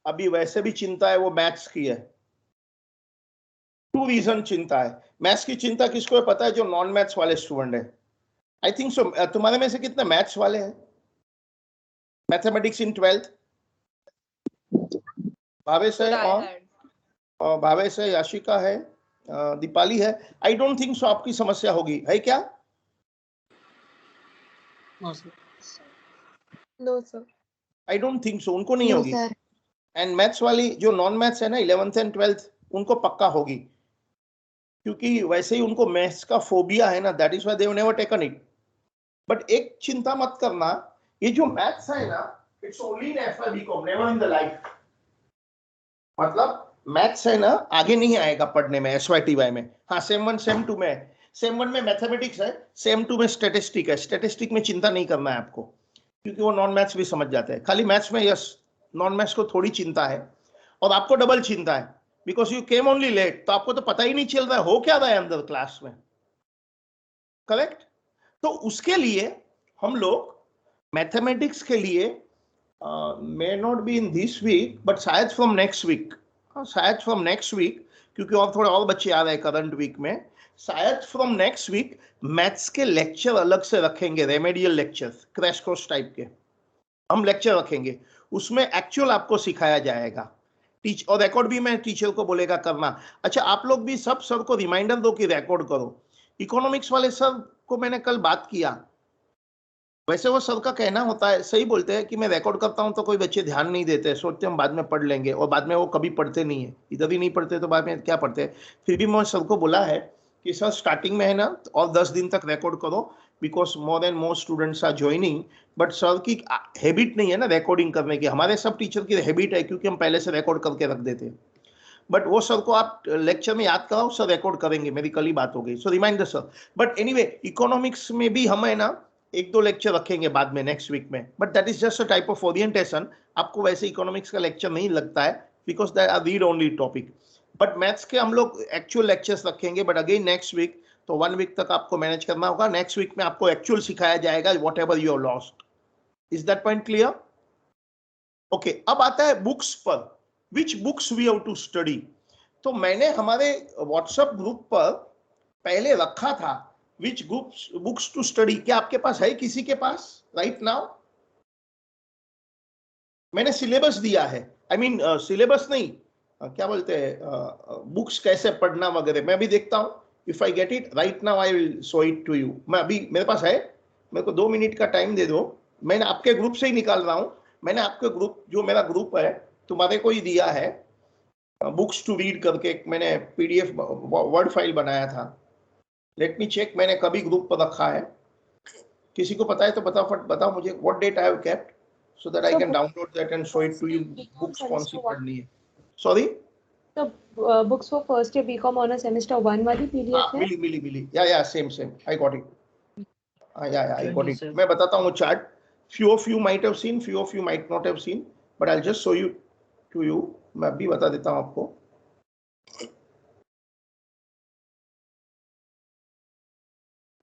अभी वैसे भी चिंता है वो मैथ्स की है. 2 रीजन चिंता है. मैथ्स की चिंता किसको है पता है? जो नॉन मैथ्स वाले स्टूडेंट है. आई थिंक सो. तुम्हारे में से कितने मैथ्स वाले हैं? मैथमेटिक्स इन 12th? भावेश है और भावेश है, याशिका है, दीपाली है. आई डोंट थिंक सो आपकी समस्या होगी, है क्या? No sir. I don't think so, उनको नहीं होगी. एंड मैथ्स वाली जो नॉन मैथ्स है ना 11th एंड 12th, उनको पक्का होगी, क्योंकि वैसे ही उनको मैथ्स का फोबिया है ना. That is why they have never taken it. But एक चिंता मत करना, ये जो मैथ्स है ना, it's only in FY BCom, never in the life. मतलब मैथ्स है ना आगे नहीं आएगा पढ़ने में एसवाईटीवाई में. हाँ, सेम 1 सेम 2 में, सेम 1 में मैथमेटिक्स है, सेम 2 में स्टैटिस्टिक है. स्टैटिस्टिक में चिंता नहीं करना है आपको, क्योंकि वो नॉन मैथ्स भी समझ जाते हैं. खाली मैथ्स में यस, नॉन मैथ्स को थोड़ी चिंता है. और आपको डबल चिंता है because you came only late, तो आपको तो पता ही नहीं चल रहा है हो क्या रहा है अंदर क्लास में. करेक्ट? तो उसके लिए हम लोग मैथमेटिक्स के लिए may not be in this week, but शायद फ्रॉम नेक्स्ट वीक, क्योंकि और थोड़े और बच्चे आ रहे हैं करंट वीक में. शायद फ्रॉम नेक्स्ट वीक मैथ्स के लेक्चर अलग से रखेंगे, remedial lectures, crash course type के हम लेक्चर रखेंगे. उसमें एक्चुअल आपको सिखाया जाएगा. और रिकॉर्ड भी मैं टीचर को बोलेगा करना. अच्छा, आप लोग भी सब सर को रिमाइंडर दो कि रिकॉर्ड करो. इकोनॉमिक्स वाले सर को मैंने कल बात किया, वैसे वो सर का कहना होता है, सही बोलते हैं कि मैं रिकॉर्ड करता हूं तो कोई बच्चे ध्यान नहीं देते, सोचते हम बाद में पढ़ लेंगे, और बाद में वो कभी पढ़ते नहीं है. इधर ही नहीं पढ़ते तो बाद में क्या पढ़ते हैं. फिर भी मैं सर को बोला है कि सर स्टार्टिंग में है ना और 10 दिन तक रिकॉर्ड करो, because more and more students are joining. But sir की हैबिट नहीं है ना रिकॉर्डिंग करने की. हमारे सब टीचर की हैबिट है, क्योंकि हम पहले से रिकॉर्ड करके रख देते हैं. बट वो सर को आप लेक्चर में याद कराओ, सर रिकॉर्ड करेंगे. मेरी कल ही बात हो गई, so reminder sir. But anyway, economics में भी हम है ना 1-2 लेक्चर रखेंगे बाद में नेक्स्ट वीक में. But that is just a type of orientation. आपको वैसे इकोनॉमिक्स का लेक्चर नहीं लगता है, because that are read only topic. But maths के हम लोग एक्चुअल लेक्चर्स रखेंगे, बट अगेन नेक्स्ट वीक. तो 1 वीक तक आपको मैनेज करना होगा. नेक्स्ट वीक में आपको एक्चुअल सिखाया जाएगा whatever you have lost. Is that point clear? Okay, अब आता है बुक्स पर. Which books we have to study. तो मैंने हमारे व्हाट्सएप ग्रुप पर पहले रखा था विच बुक्स टू स्टडी. क्या आपके पास है किसी के पास राइट नाउ? मैंने सिलेबस दिया है. आई मीन सिलेबस नहीं, क्या बोलते हैं, बुक्स कैसे पढ़ना वगैरह. मैं भी देखता हूं. If I get it right now I will show it to you. मैं अभी, मेरे पास है, मेरे को 2 मिनट का टाइम दे दो. मैंने आपके ग्रुप से ही निकाल रहा हूं. मैंने आपके ग्रुप, जो मेरा ग्रुप है, तुम्हारे को ही दिया है बुक्स टू रीड करके. मैंने PDF वर्ड फाइल बनाया था. लेट मी चेक, मैंने कभी ग्रुप पर रखा है. किसी को पता है तो बताओ मुझे. What date I have kept so that I can download that and show it to you. Books कौन सी पढ़नी है? सॉरी, तो books for first year BCom honours semester 1 वाली PDF है. मिली. या सेम आई गॉट इट. या आई गॉट इट. मैं बताता हूँ chart. few of you might have seen, few of you might not have seen, but I'll just show you to you. मैं अभी बता देता हूँ आपको.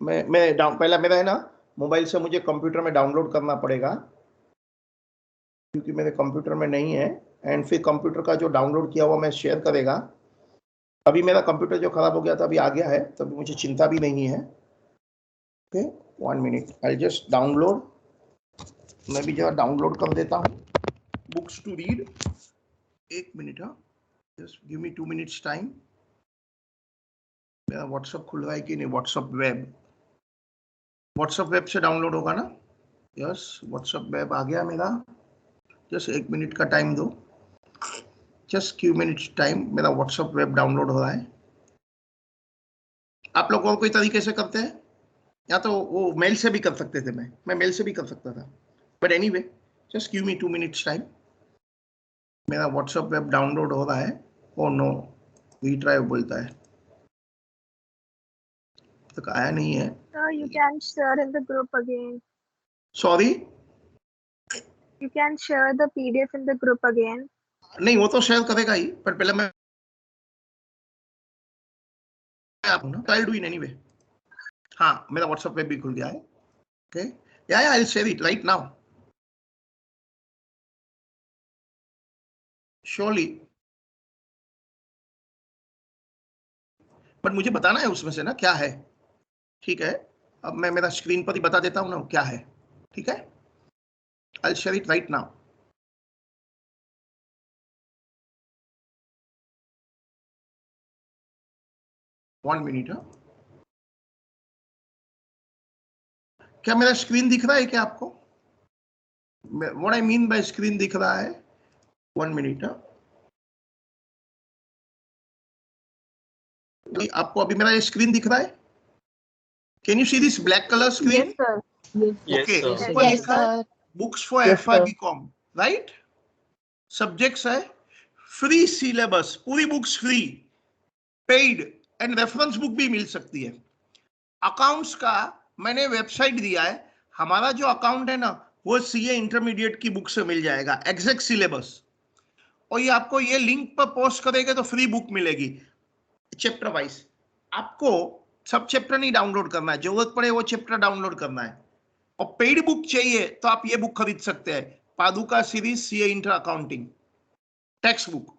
मैं पहला मेरा है ना मोबाइल से मुझे कंप्यूटर में डाउनलोड करना पड़ेगा, क्योंकि मेरे कंप्यूटर में नहीं है. एंड फिर कंप्यूटर का जो डाउनलोड किया हुआ मैं शेयर करेगा. अभी मेरा कंप्यूटर जो खराब हो गया था अभी आ गया है, तो अभी मुझे चिंता भी नहीं है. Okay, 1 minute, I just download. मैं भी जरा डाउनलोड कर देता हूँ बुक्स टू रीड. 1 मिनट. हाँ, just give me 2 minutes time. मेरा व्हाट्सएप खुल रहा है कि नहीं? व्हाट्सएप वेब से डाउनलोड होगा ना? यस, व्हाट्सएप वेब आ गया मेरा. जस्ट 1 मिनट का टाइम दो, जस्ट फ्यू मिनट्स टाइम। मेरा व्हाट्सएप वेब डाउनलोड हो रहा है। आप लोग और कोई तरीके से करते हैं, या तो वो मेल से भी कर सकते थे, मैं मेल से भी कर सकता था, but anyway just give me 2 minutes time. मेरा व्हाट्सएप वेब डाउनलोड हो रहा है। ओ नो, रीट्राई बोलता है, तक आया नहीं है। You can share in the group again. Sorry, You can share the PDF in the group again. नहीं वो तो शेयर करेगा ही, पर पहले मैं आप ना आई डू इन एनीवे। हाँ, मेरा व्हाट्सएप वेब भी खुल गया है। ओके, या I will share it right now surely, but मुझे बताना है उसमें से ना क्या है। ठीक है, अब मैं मेरा स्क्रीन पर ही बता देता हूँ ना क्या है। ठीक है, I will share it right now. One minute. क्या मेरा स्क्रीन दिख रहा है क्या आपको? What I mean by screen दिख रहा है? 1 मिनट। आपको अभी मेरा स्क्रीन दिख रहा है? Can you see this black colour screen? Yes, sir. Yes. ओके, sir. ऊपर Yes, लिखा है sir. Books for Yes, FY sir. BCom, right? Subjects है फ्री सिलेबस, पूरी books free, paid and reference book भी मिल सकती है। अकाउंट्स का मैंने वेबसाइट दिया है, हमारा जो अकाउंट है ना वो सीए इंटरमीडिएट की बुक से मिल जाएगा, एग्जैक्ट सिलेबस। और ये आपको ये लिंक पर पोस्ट करेंगे तो फ्री बुक मिलेगी चैप्टर वाइज। आपको सब चैप्टर नहीं डाउनलोड करना है, जरूरत पड़े वो चैप्टर डाउनलोड करना है। और पेड बुक चाहिए तो आप ये बुक खरीद सकते हैं, पादुका series CA inter accounting text book.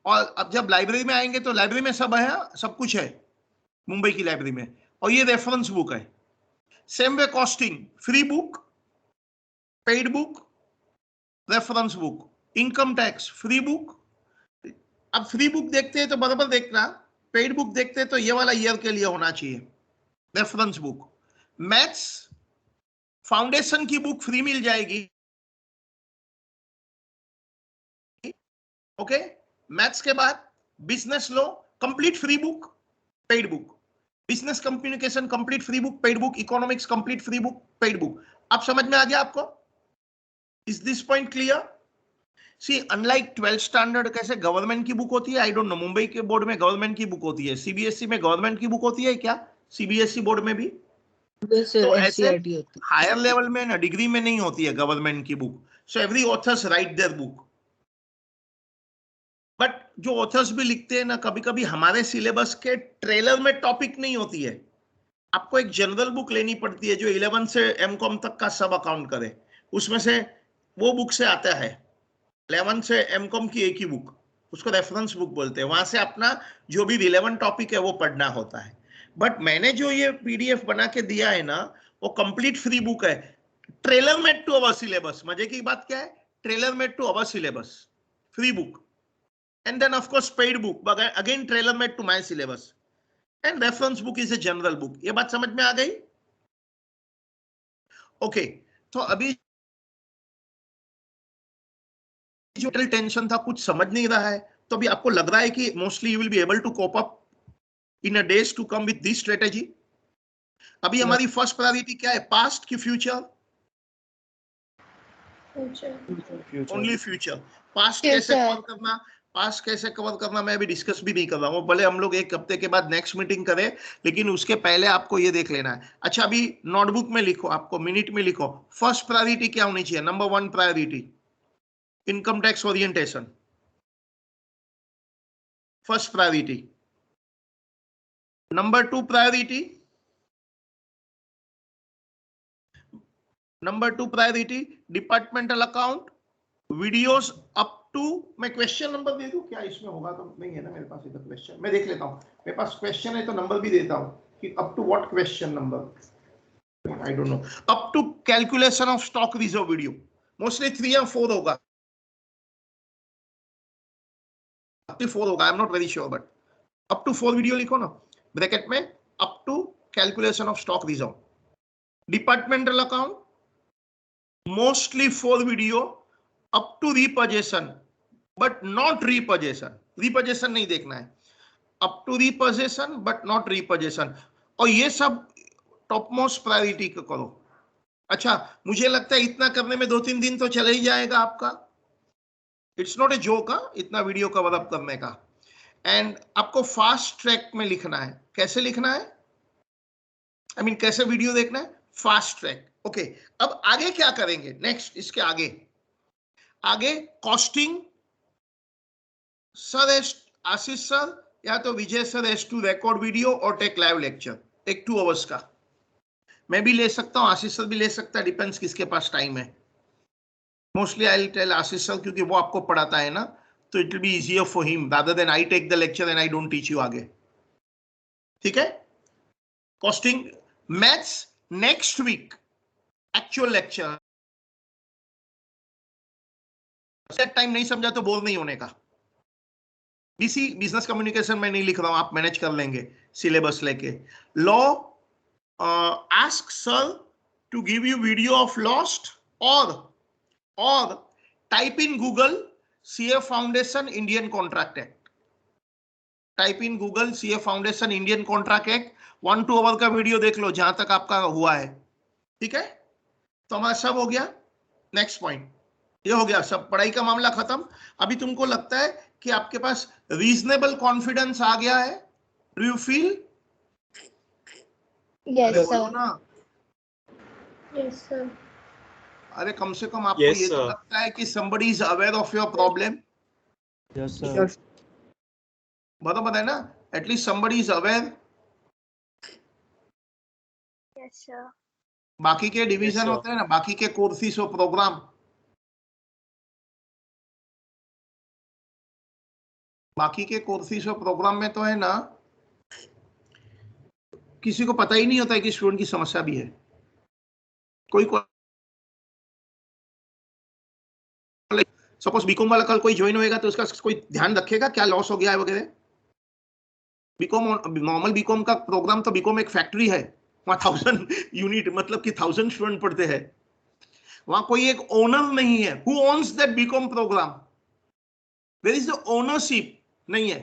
और अब जब लाइब्रेरी में आएंगे तो लाइब्रेरी में सब है, सब कुछ है मुंबई की लाइब्रेरी में। और ये रेफरेंस बुक है, same way costing, free book, paid book, reference book, income tax, free book. अब फ्री बुक देखते हैं तो बराबर देखना, पेड बुक देखते हैं तो ये वाला ईयर के लिए होना चाहिए, रेफरेंस बुक। मैथ्स फाउंडेशन की बुक फ्री मिल जाएगी। ओके, मैथ्स के बाद business law complete free book, paid book, business communication complete free book, paid book, economics complete free book, paid book. अब समझ में आ गया आपको? Is this point clear? See, unlike 12th standard कैसे गवर्नमेंट की बुक होती है, आई डोंट नो, मुंबई के बोर्ड में गवर्नमेंट की बुक होती है, सीबीएसई में गवर्नमेंट की बुक होती है क्या? सीबीएसई बोर्ड में भी Yes, sir. तो ऐसे NCERT होती है. हायर लेवल में ना, डिग्री में नहीं होती है गवर्नमेंट की book. So every authors right their book, but जो ऑथर्स भी लिखते हैं ना, कभी कभी हमारे सिलेबस के ट्रेलर में टॉपिक नहीं होती है। आपको एक जनरल बुक लेनी पड़ती है जो 11 से एमकॉम तक का सब अकाउंट करे, उसमें से वो बुक से आता है 11 से एमकॉम की एक ही बुक, उसको रेफरेंस बुक बोलते हैं। वहां से अपना जो भी रिलेवेंट टॉपिक है वो पढ़ना होता है। बट मैंने जो ये पीडीएफ बना के दिया है ना, वो कंप्लीट फ्री बुक है, tailor made to our syllabus. मजे की बात क्या है? Tailor made to our syllabus, free book, and then of course paid book, again tailor made to my syllabus, and reference book is a general book. ये बात समझ में आ गई? ओके, तो अभी जो टेंशन था, कुछ समझ नहीं रहा है, तो अभी आपको लग रहा है कि mostly you will be able to cope up in a days to come with this strategy. अभी हमारी फर्स्ट प्रायोरिटी क्या है, पास्ट की future? Only future. Past Yes, कैसे sir. कवर करना, पास्ट कैसे कवर करना मैं अभी डिस्कस भी नहीं कर रहा हूँ, भले हम लोग एक हफ्ते के बाद नेक्स्ट मीटिंग करें, लेकिन उसके पहले आपको ये देख लेना है। अच्छा, अभी नोटबुक में लिखो, आपको मिनट में लिखो, फर्स्ट प्रायोरिटी क्या होनी चाहिए? Number 1 priority income tax orientation, first priority. Number 2 priority, departmental account, videos up to, मैं क्वेश्चन नंबर दे दूं क्या? इसमें होगा तो नहीं है ना मेरे पास इधर क्वेश्चन, मैं देख लेता हूं, मेरे पास क्वेश्चन है तो नंबर भी देता हूं कि up to what question number, I don't know, up to calculation of stock reserve video, mostly 3 या 4 होगा, 4 होगा, I am not very sure, but up to 4 video लिखो ना ब्रैकेट में, up to calculation of stock reserve. Departmental account mostly 4 video, up to repossession but not repossession, repossession नहीं देखना है, up to repossession but not repossession, और ये सब top most priority को करो। अच्छा, मुझे लगता है इतना करने में 2-3 दिन तो चले ही जाएगा आपका। इट्स नॉट ए जोक इतना वीडियो कवर अप करने का। एंड आपको फास्ट ट्रैक में लिखना है। कैसे लिखना है? I mean, कैसे वीडियो देखना है? Fast track. ओके, अब आगे क्या करेंगे? नेक्स्ट इसके आगे कॉस्टिंग सर आशीष सर या तो Vijay sir has to record video और टेक लाइव लेक्चर, एक 2 आवर्स का। मैं भी ले सकता हूँ, आशीष सर भी ले सकता है, डिपेंड्स किसके पास टाइम है। Mostly I will tell Ashish sir, क्योंकि वो आपको पढ़ाता है ना, तो it will be easier for him rather than I take the lecture and I don't teach you आगे। ठीक है? Costing maths next week actual lecture. Set time नहीं समझा तो बोर नहीं होने का। बीसी बिजनेस कम्युनिकेशन में नहीं लिख रहा हूं, आप मैनेज कर लेंगे सिलेबस लेके। Law ask sir to give you video of lost और type in Google CA foundation Indian contract act. Type in Google CA foundation Indian contract act, 1-2 hour का वीडियो देख लो जहां तक आपका हुआ है। ठीक है? तो हमारा सब हो गया। नेक्स्ट पॉइंट ये हो गया, सब पढ़ाई का मामला खत्म। अभी तुमको लगता है कि आपके पास रीजनेबल कॉन्फिडेंस आ गया है? Do you feel? यस बोलो सर। ना। Yes sir. अरे कम से कम आपको Yes, ये तो sir. लगता है कि somebody is aware of your problem। Yes sir. बराबर है ना? At least somebody is aware। Yes, sir. बाकी के डिवीजन sir. होते हैं ना, बाकी के कोर्सेस और प्रोग्राम, बाकी के कोर्सेस और प्रोग्राम में तो है ना, किसी को पता ही नहीं होता है कि स्टूडेंट की समस्या भी है। कोई सपोज बीकॉम वाला कल कोई ज्वाइन होएगा तो उसका कोई ध्यान रखेगा क्या लॉस हो गया है वगैरह? बीकॉम नॉर्मल बीकॉम का प्रोग्राम तो बीकॉम एक फैक्ट्री है, वहां 1000 यूनिट मतलब कि 1000 स्टूडेंट पढ़ते हैं। वहां कोई एक ओनर नहीं है। Who owns that BCom programme? There is the ownership नहीं है।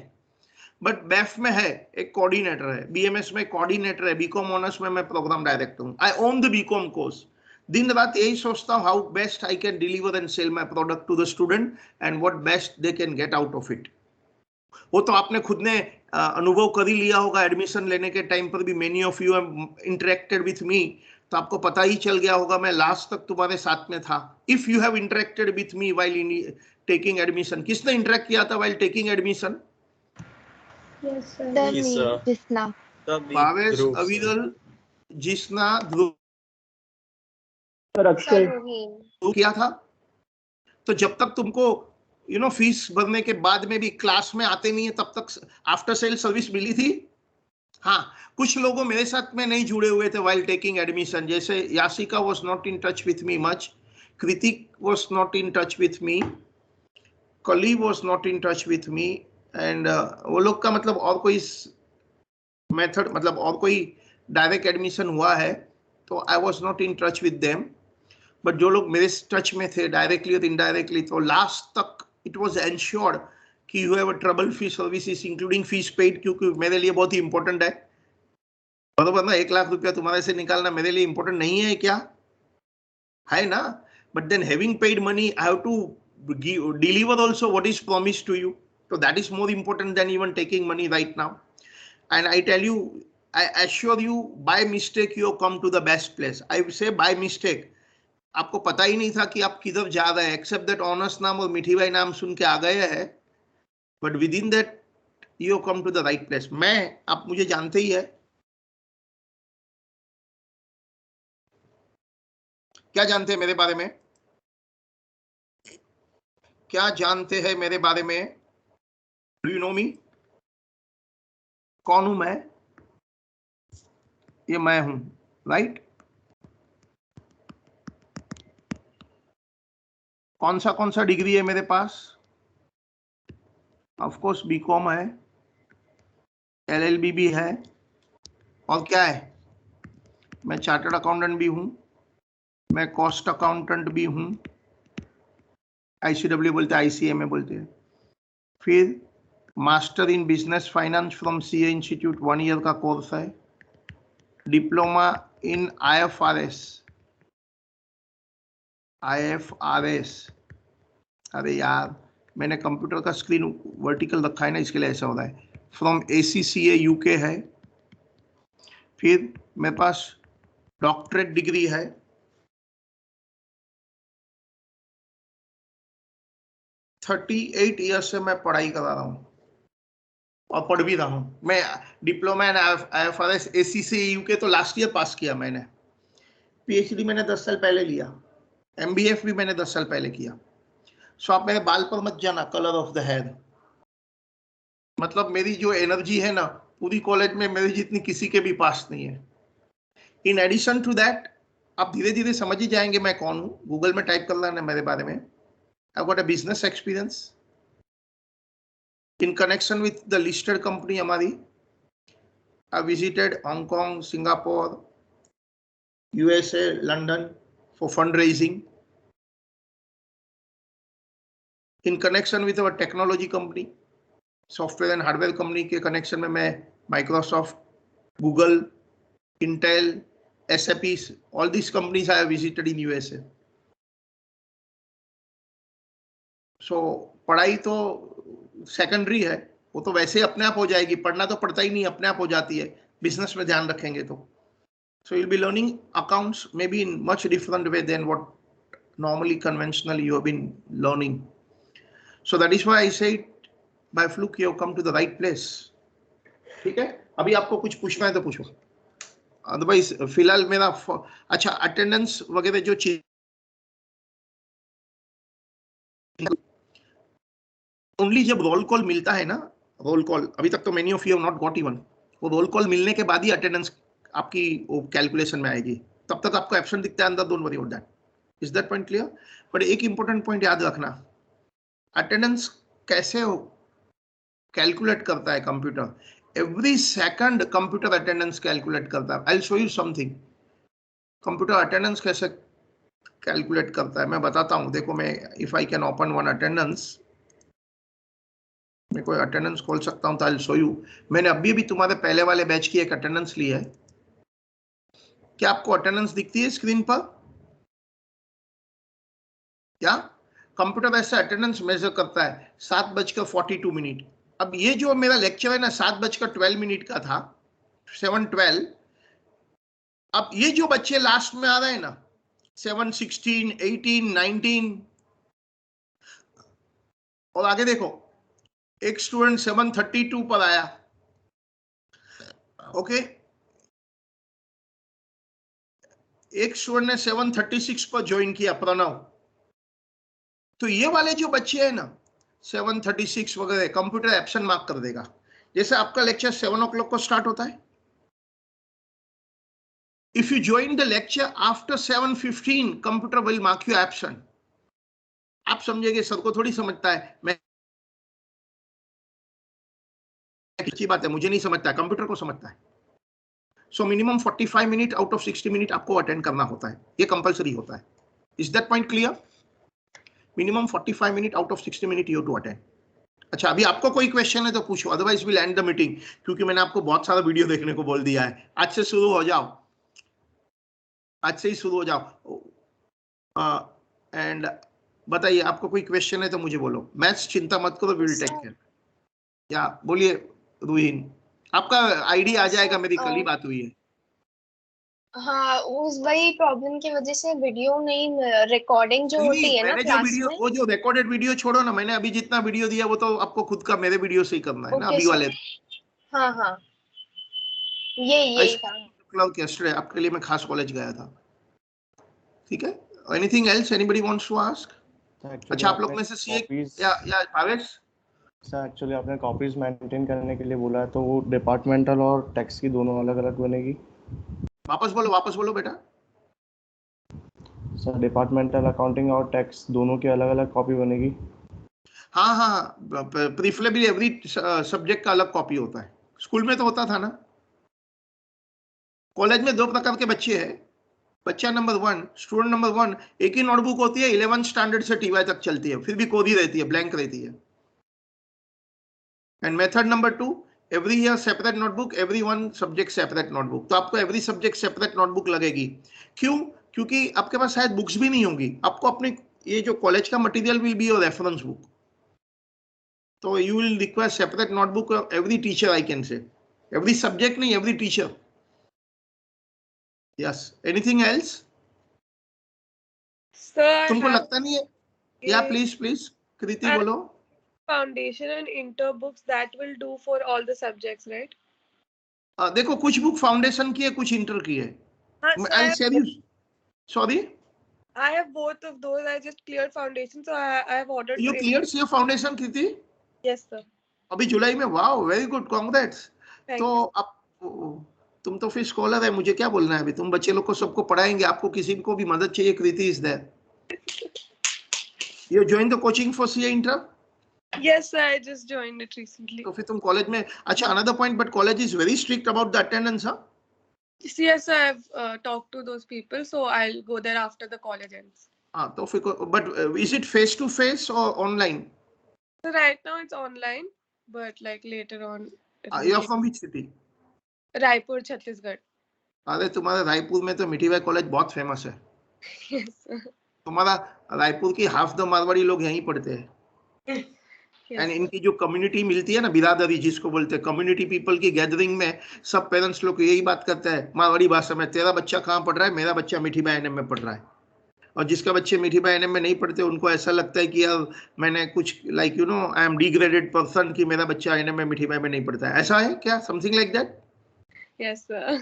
बट बैफ में है, एक कोऑर्डिनेटर है, बीएमएस में कोऑर्डिनेटर है, बीकॉम ऑनर्स में मैं प्रोग्राम डायरेक्टर हूं। I own the BCom course. दिन रात यही सोचता हूं how best I can deliver and sell my product to the student and what best they can get out of it. वो तो आपने खुद ने अनुभव कर ही लिया होगा। एडमिशन लेने के टाइम पर भी many of you have interacted with me, तो आपको पता ही चल गया होगा मैं लास्ट तक तुम्हारे साथ में था। If you have interacted with me while taking admission, किसने इंटरेक्ट किया था while taking admission? Yes sir. Yes, sir. Jisna. Bhavesh, Dhruv, sir. अविरल, जिस्ना, ध्रुव Saruhin. किया था। तो जब तक तुमको फीस भरने के बाद में भी क्लास में आते नहीं है तब तक आफ्टर सेल सर्विस मिली थी। हाँ, कुछ लोगों मेरे साथ में नहीं जुड़े हुए थे व्हाइल टेकिंग एडमिशन, जैसे Yasika was not in touch with me much, Kritik was not in touch with me, Kali was not in touch with me, and वो लोग का मतलब और कोई मेथड मतलब और कोई डायरेक्ट एडमिशन हुआ है तो I was not in touch with them. But जो लोग मेरे टच में थे डायरेक्टली और इनडायरेक्टली, तो लास्ट तक इट वाज एंश्योर्ड कि you have a trouble free services including fees paid, क्योंकि मेरे लिए बहुत ही इंपॉर्टेंट है। बराबर ना? 1 लाख रुपया तुम्हारे से निकालना मेरे लिए इंपॉर्टेंट नहीं है क्या? है ना? But then having paid money I have to deliver also what is promised to you, so that is more important than even taking money right now. And I tell you, I assure you, by mistake you have come to the best place. I say by mistake, आपको पता ही नहीं था कि आप किधर जा रहे हैं, एक्सेप्ट दैट ऑनर्स नाम और मिठी भाई नाम सुन के आ गए हैं, but within that you have come to the right place. मैं, आप मुझे जानते ही है, क्या जानते हैं मेरे बारे में? क्या जानते हैं मेरे बारे में? डू यू नो मी? कौन हूं मैं? ये मैं हूं, राइट? कौन सा डिग्री है मेरे पास? ऑफ कोर्स बीकॉम है, एलएलबी भी है, और क्या है? मैं चार्टर्ड अकाउंटेंट भी हूं, मैं कॉस्ट अकाउंटेंट भी हूं, ICW बोलते हैं, ICMA बोलते हैं। फिर master in business finance from CA institute 1 year का कोर्स है। Diploma in IFRS। अरे यार मैंने कंप्यूटर का स्क्रीन वर्टिकल रखा है ना, इसके लिए ऐसा हो रहा है। फ्रॉम ACCA UK है। फिर मेरे पास डॉक्टरेट डिग्री है। थर्टी 38 ईयर्स से मैं पढ़ाई करा रहा हूँ और पढ़ भी रहा हूँ। मैं diploma in IFRS ACCA UK तो लास्ट ईयर पास किया मैंने। PhD मैंने 10 साल पहले लिया। MBF भी मैंने 10 साल पहले किया। सो आप मेरे बाल पर मत जाना, कलर ऑफ द हेयर। मतलब मेरी जो एनर्जी है ना, पूरी कॉलेज में मेरी जितनी किसी के भी पास नहीं है। इन एडिशन टू दैट आप धीरे धीरे समझ ही जाएंगे मैं कौन हूँ। गूगल में टाइप कर लेना मेरे बारे में। I've got a business experience in connection with the listed company हमारी। I visited Hong Kong, Singapore, USA, London for fundraising. In connection with our technology company, software and hardware company के connection में मैं Microsoft, Google, Intel, SAP, all these companies I have visited in USA. So पढ़ाई तो secondary है, वो तो वैसे अपने आप हो जाएगी। पढ़ना तो पड़ता ही नहीं, अपने आप हो जाती है बिजनेस में ध्यान रखेंगे तो। So you'll be learning accounts maybe in much different way than what normally conventionally you have been learning. So that is why I said by fluke you have come to the right place. ठीक है, अभी आपको कुछ पूछना है तो पूछो, otherwise फिलहाल मेरा अच्छा अटेंडेंस वगैरह जो चीज ओनली जब रोल कॉल मिलता है ना, रोल कॉल अभी तक तो many of you have not got even, वो रोल कॉल मिलने के बाद ही अटेंडेंस आपकी वो कैलकुलेशन में आएगी। तब तक आपको एब्सेंट दिखता है अंदर, don't worry about that. Is that point clear? But एक इंपॉर्टेंट पॉइंट याद रखना, अटेंडेंस कैसे कैलकुलेट करता है computer. Every second computer attendance calculate करता है। I will show you something, computer attendance कैसे कैलकुलेट करता है मैं बताता हूँ। देखो मैं if I can open one attendance, मैं कोई अटेंडेंस खोल सकता हूँ तो आई विल शो यू। मैंने अभी भी तुम्हारे पहले वाले बैच की एक अटेंडेंस ली है। क्या आपको अटेंडेंस दिखती है स्क्रीन पर? क्या कंप्यूटर ऐसे अटेंडेंस मेजर करता है 7:42। अब ये जो मेरा लेक्चर है ना 7:12 का था, 7:12। अब ये जो बच्चे लास्ट में आ रहे हैं ना 7:16, 18, 19 और आगे देखो एक स्टूडेंट 7:32 पर आया। ओके, एक स्टूडेंट ने 7:36 पर ज्वाइन किया, प्रणव। तो ये वाले जो बच्चे हैं ना 7:36 वगैरह, कंप्यूटर एब्सेंट मार्क कर देगा। जैसे आपका लेक्चर 7 o'clock को स्टार्ट होता है, if you join the lecture after 7:15 computer will mark you absent. आप समझेंगे, सर को थोड़ी समझता है, मैं अच्छी बात है, मुझे नहीं समझता है, कंप्यूटर को समझता है। So minimum 45 minute out of 60 minute आपको अटेंड करना होता है, ये कंपलसरी होता है। Is that point clear? Minimum 45 minute out of 60 minute you to attend. अच्छा, अभी आपको कोई क्वेश्चन है तो पूछो, otherwise will end the meeting, क्योंकि मैंने आपको बहुत सारा वीडियो देखने को बोल दिया है। आज से शुरू हो जाओ, आज से ही शुरू हो जाओ। एंड बताइए, आपको कोई क्वेश्चन है तो मुझे बोलो। मैथ्स चिंता मत करो, विल टेक केयर। या बोलिए रूहीन, आपका आईडी आ जाएगा, मेरी कल ही बात हुई है। हाँ, उस वही प्रॉब्लम की वजह से वीडियो नहीं, रिकॉर्डिंग जो होती है ना मैंने जो क्लास वीडियो, में, वो जो रिकॉर्डेड वीडियो छोड़ो ना, मैंने अभी जितना वीडियो दिया वो तो आपको खुद का मेरे वीडियो से ही करना है ना अभी वाले। हाँ हाँ, यही था। यस्टरडे आपके लिए मैं खास कॉलेज गया था। ठीक है, anything else anybody wants to ask? अच्छा, आप लोग में से सीए या भावेश सर, एक्चुअली आपने कॉपीज मेंटेन करने के लिए बोला है, तो वो डिपार्टमेंटल और टैक्स की दोनों अलग अलग बनेगी? वापस बोलो बेटा। सर, डिपार्टमेंटल अकाउंटिंग और टैक्स दोनों की अलग अलग कॉपी बनेगी? हाँ, प्रीफरेबली एवरी सब्जेक्ट का अलग कॉपी होता है। स्कूल में तो होता था ना, कॉलेज में 2 प्रकार के बच्चे हैं, बच्चा नंबर 1, स्टूडेंट नंबर 1, एक ही नोटबुक होती है, 11th स्टैंडर्ड से TY तक चलती है, फिर भी कोरी रहती है, ब्लैंक रहती है। And method number 2, every year separate notebook, every one subject separate notebook. तो आपको एवरी सब्जेक्ट सेपरेट नोटबुक लगेगी। क्यों? क्योंकि आपके पास शायद बुक्स भी नहीं होंगी, आपको अपने ये जो कॉलेज का material will be your reference book, तो you will require separate notebook every teacher, I can say every subject नहीं, every teacher. Yes, anything else? Sir तुमको लगता नहीं है? या प्लीज प्लीज कृति बोलो। Foundation and inter books that will do for all the subjects, right? देखो कुछ book foundation की है, कुछ इंटर की है। I'll share you. Sorry? I have both of those. I just cleared foundation, so I have ordered. You cleared your foundation, Kriti? Yes, sir. अभी जुलाई में? Wow, very good, congrats. तो अब तुम तो फिर स्कॉलर है, मुझे क्या बोलना है अभी? तुम बच्चे लोग को सबको पढ़ाएंगे, आपको किसी को भी मदद चाहिए, Kriti is there. You joined the coaching for CA Inter? Yes, sir. I just joined it recently. तो फिर तुम कॉलेज में, अच्छा, another point, but college is very strict about the attendance, huh? Yes, sir. I've talked to those people, so I'll go there after the college ends. हाँ, तो फिर, but is it face to face or online? So right now it's online, but like later on. You are from which city? Raipur, Chhattisgarh. अरे तुम्हारे रायपुर में तो Mithibai college बहुत famous है। Yes, sir. तुम्हारा रायपुर की हाफ द मारवाड़ी लोग यहीं पढ़ते हैं। एंड इनकी जो कम्युनिटी मिलती है ना, बिरादरी जिसको बोलते हैं, कम्युनिटी पीपल की गैदरिंग में सब पेरेंट्स लोग यही बात करते हैं मारवाड़ी भाषा में, तेरा बच्चा कहाँ पढ़ रहा है? मेरा बच्चा मिठीबाई एनएम में पढ़ रहा है। और जिसका बच्चे मिठीबाई एनएम में नहीं पढ़ते, उनको ऐसा लगता है कि यार मैंने कुछ like you know I am degraded person कि मेरा बच्चा एनएम में मिठीबाई में नहीं पढ़ता है। ऐसा है क्या? Something like that? Yes, sir.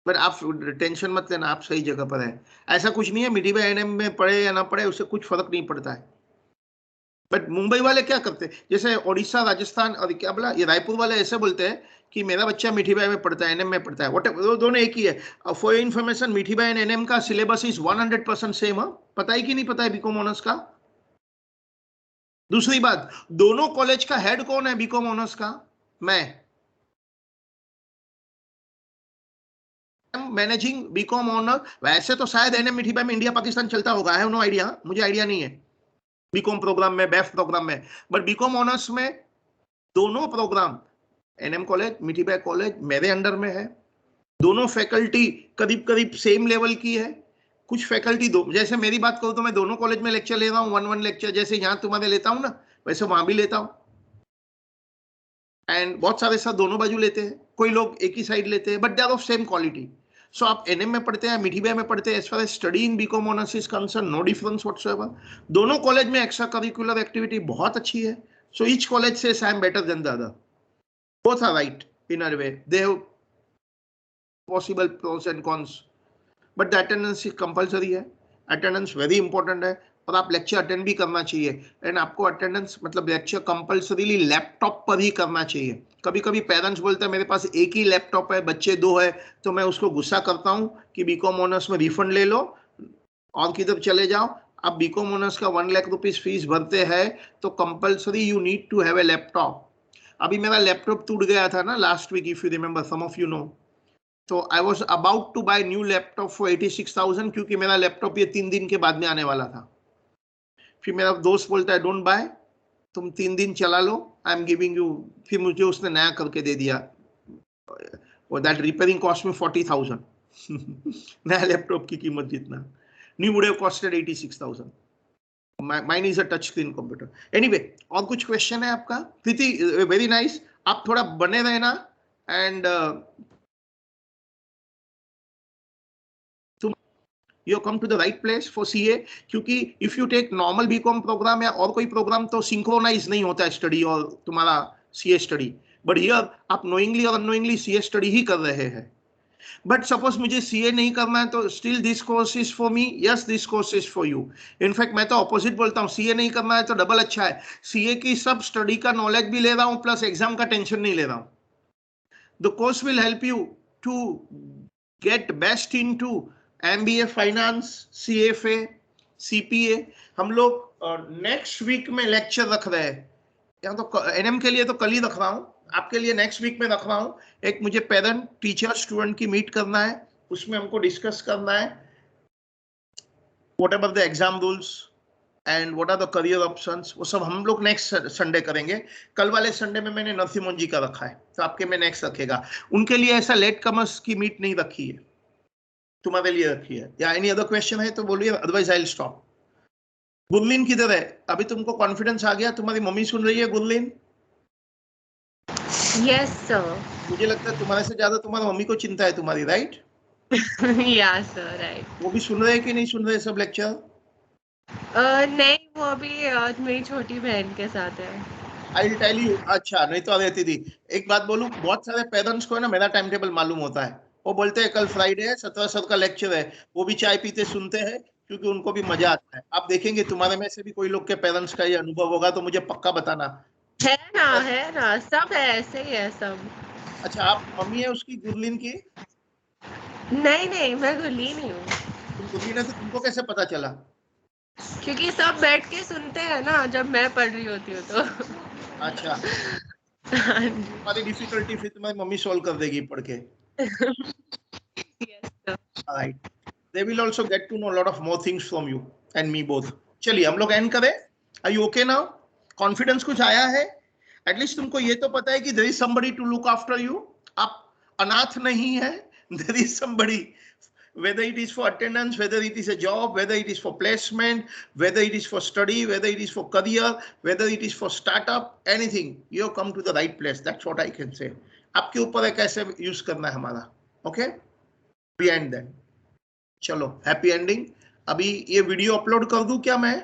But आप टेंशन मत लेना, आप सही जगह पर है। ऐसा कुछ नहीं है, मिठीबाई एनएम में पढ़े या ना पढ़े उससे कुछ फर्क नहीं पड़ता है। बट मुंबई वाले क्या करते हैं, जैसे ओडिशा, राजस्थान और क्या बोला, ये रायपुर वाले ऐसे बोलते हैं कि मेरा बच्चा मिठीबाई में पढ़ता है, एनएम में पढ़ता है। वो दोनों एक ही है। For your information, Mithibai and NM का सिलेबस इज 100% सेम है। पता है कि नहीं पता है बीकॉम ऑनर्स का? दूसरी बात, दोनों कॉलेज का हेड कौन है बीकॉम ऑनर्स का? मैं मैनेजिंग बीकॉम ऑनर। वैसे तो शायद एनएम मिठीबाई में इंडिया पाकिस्तान चलता होगा, आई हैव नो आइडिया, मुझे आइडिया नहीं है बीकॉम प्रोग्राम में, बेफ प्रोग्राम में। बट बीकॉम ऑनर्स में दोनों programme, NM college, Mithibai college मेरे अंडर में है। दोनों फैकल्टी करीब करीब सेम लेवल की है। कुछ फैकल्टी दो, जैसे मेरी बात करूँ तो मैं दोनों कॉलेज में लेक्चर ले रहा हूँ, 1-1 लेक्चर, जैसे यहाँ तुम्हारे लेता हूँ ना, वैसे वहां भी लेता हूँ। एंड बहुत सारे साथ दोनों बाजू लेते हैं, कोई लोग एक ही साइड लेते हैं, but they are of same quality. So आप एनएम में पढ़ते हैं, मिठीबाई में पढ़ते हैं, as far as study in BCom honours is concern, no difference whatsoever. दोनों कॉलेज में एक्स्ट्रा करिकुलर एक्टिविटी बहुत अच्छी है। So each college says I am better than the other. Both are right in a way, they have possible pros and cons, but the attendance compulsory है। Attendance very important है, और आप lecture attend भी करना चाहिए। And आपको attendance मतलब lecture compulsorily laptop पर ही करना चाहिए। कभी कभी पेरेंट्स बोलते हैं मेरे पास एक ही लैपटॉप है, बच्चे 2 है, तो मैं उसको गुस्सा करता हूं कि बीकॉम ऑनर्स में रिफंड ले लो और किधर चले जाओ। आप बीकॉम ऑनर्स का 1 लाख रुपीज फीस भरते हैं तो compulsory you need to have a laptop. अभी मेरा लैपटॉप टूट गया था ना last week, if you remember, some of you know. तो I was about to buy new laptop for 86,000, क्योंकि मेरा लैपटॉप ये 3 दिन के बाद में आने वाला था। फिर मेरा दोस्त बोलता है डोंट बाय, तुम 3 दिन चला लो, आई एम गिविंग यू। फिर मुझे उसने नया करके दे दिया, और दैट रिपेयरिंग कॉस्ट में 40,000 नया लैपटॉप की कीमत जितना। New would have costed 86,000। Mine is a touch screen computer. Anyway, और कुछ क्वेश्चन है आपका? प्रीति, वेरी नाइस, आप थोड़ा बने रहना। And you come to the right place for CA, क्योंकि if you take normal BCom programme या और कोई प्रोग्राम तो सिंक्रोनाइज नहीं होता है स्टडी और तुम्हारा CA स्टडी। बट हियर आप नोइंगली और अननोइंगली CA स्टडी ही कर रहे हैं। बट सपोज मुझे CA नहीं करना है तो still this course is for me, yes this course is for you. In fact मैं तो ऑपोजिट बोलता हूँ, CA नहीं करना है तो डबल अच्छा है, CA की सब स्टडी का नॉलेज भी ले रहा हूँ प्लस एग्जाम का टेंशन नहीं ले रहा हूँ। The course will help you to get best into MBA finance, CFA, CPA। हम लोग नेक्स्ट वीक में लेक्चर रख रहे हैं, या तो NM के लिए तो कल ही रख रहा हूँ, आपके लिए नेक्स्ट वीक में रख रहा हूँ। एक मुझे पेरेंट टीचर स्टूडेंट की मीट करना है, उसमें हमको डिस्कस करना है whatever the exam rules and what are the career options, वो सब हम लोग नेक्स्ट संडे करेंगे। कल वाले संडे में मैंने नरसिम्हन जी का रखा है, तो आपके में नेक्स्ट रखेगा। उनके लिए ऐसा लेट कमर्स की मीट नहीं रखी है, तुम्हारे लिए रखी है। या एनी अदर क्वेश्चन है तो बोलिए, otherwise I will stop. Gurleen किधर है? अभी तुमको कॉन्फिडेंस आ गया? तुम्हारी मम्मी सुन रही है गुरलीन? Yes, sir. मुझे लगता है तुम्हारे से ज्यादा तुम्हारी मम्मी को चिंता है तुम्हारी, राइट? Yeah, sir, right. वो भी सुन रहे हैं कि नहीं सुन रहे सब लेक्चर? नहीं, वो अभी मेरी छोटी बहन के साथ है। I will tell you. अच्छा, नहीं तो रहती थी। एक बात बोलूं, बहुत सारे पेरेंट्स को है ना मेरा टाइम टेबल मालूम होता है। वो बोलते हैं कल फ्राइडे है, 17 सर का लेक्चर है, वो भी चाय पीते सुनते हैं क्योंकि उनको भी मजा आता है। आप देखेंगे तुम्हारे में से भी कोई लोग के पेरेंट्स का ये अनुभव होगा, तो मुझे पक्का बताना। है ना, सब है, ऐसे ही है सब। अच्छा, आप मम्मी है उसकी, गुरलीन की? नहीं, मैं गुरलीन ही हूँ। तुम गुरलीन है तो तुमको कैसे पता चला? क्योंकि सब बैठ के सुनते हैं ना जब मैं पढ़ रही होती हूँ तो। अच्छा, तुम्हारी डिफिकल्टी फिर तुम्हारी मम्मी सॉल्व कर देगी पढ़ के। Yes, sir. Right. They will also get to know a lot of more things from you and me both. चलिए हम लोग एंड करें। Are you okay now? Confidence कुछ आया है? एटलीस्ट तुमको ये तो पता है कि there is somebody to look after you. आप अनाथ नहीं है। There is somebody. Whether it is for attendance, whether it is a job, whether it is for placement, whether it is for study, whether it is for career, whether it is for startup, anything, you have come to the right place. That's what I can say. आपके ऊपर है कैसे use करना है हमारा। Okay? Be end then. चलो, happy ending. अभी ये वीडियो अपलोड कर दूं क्या मैं?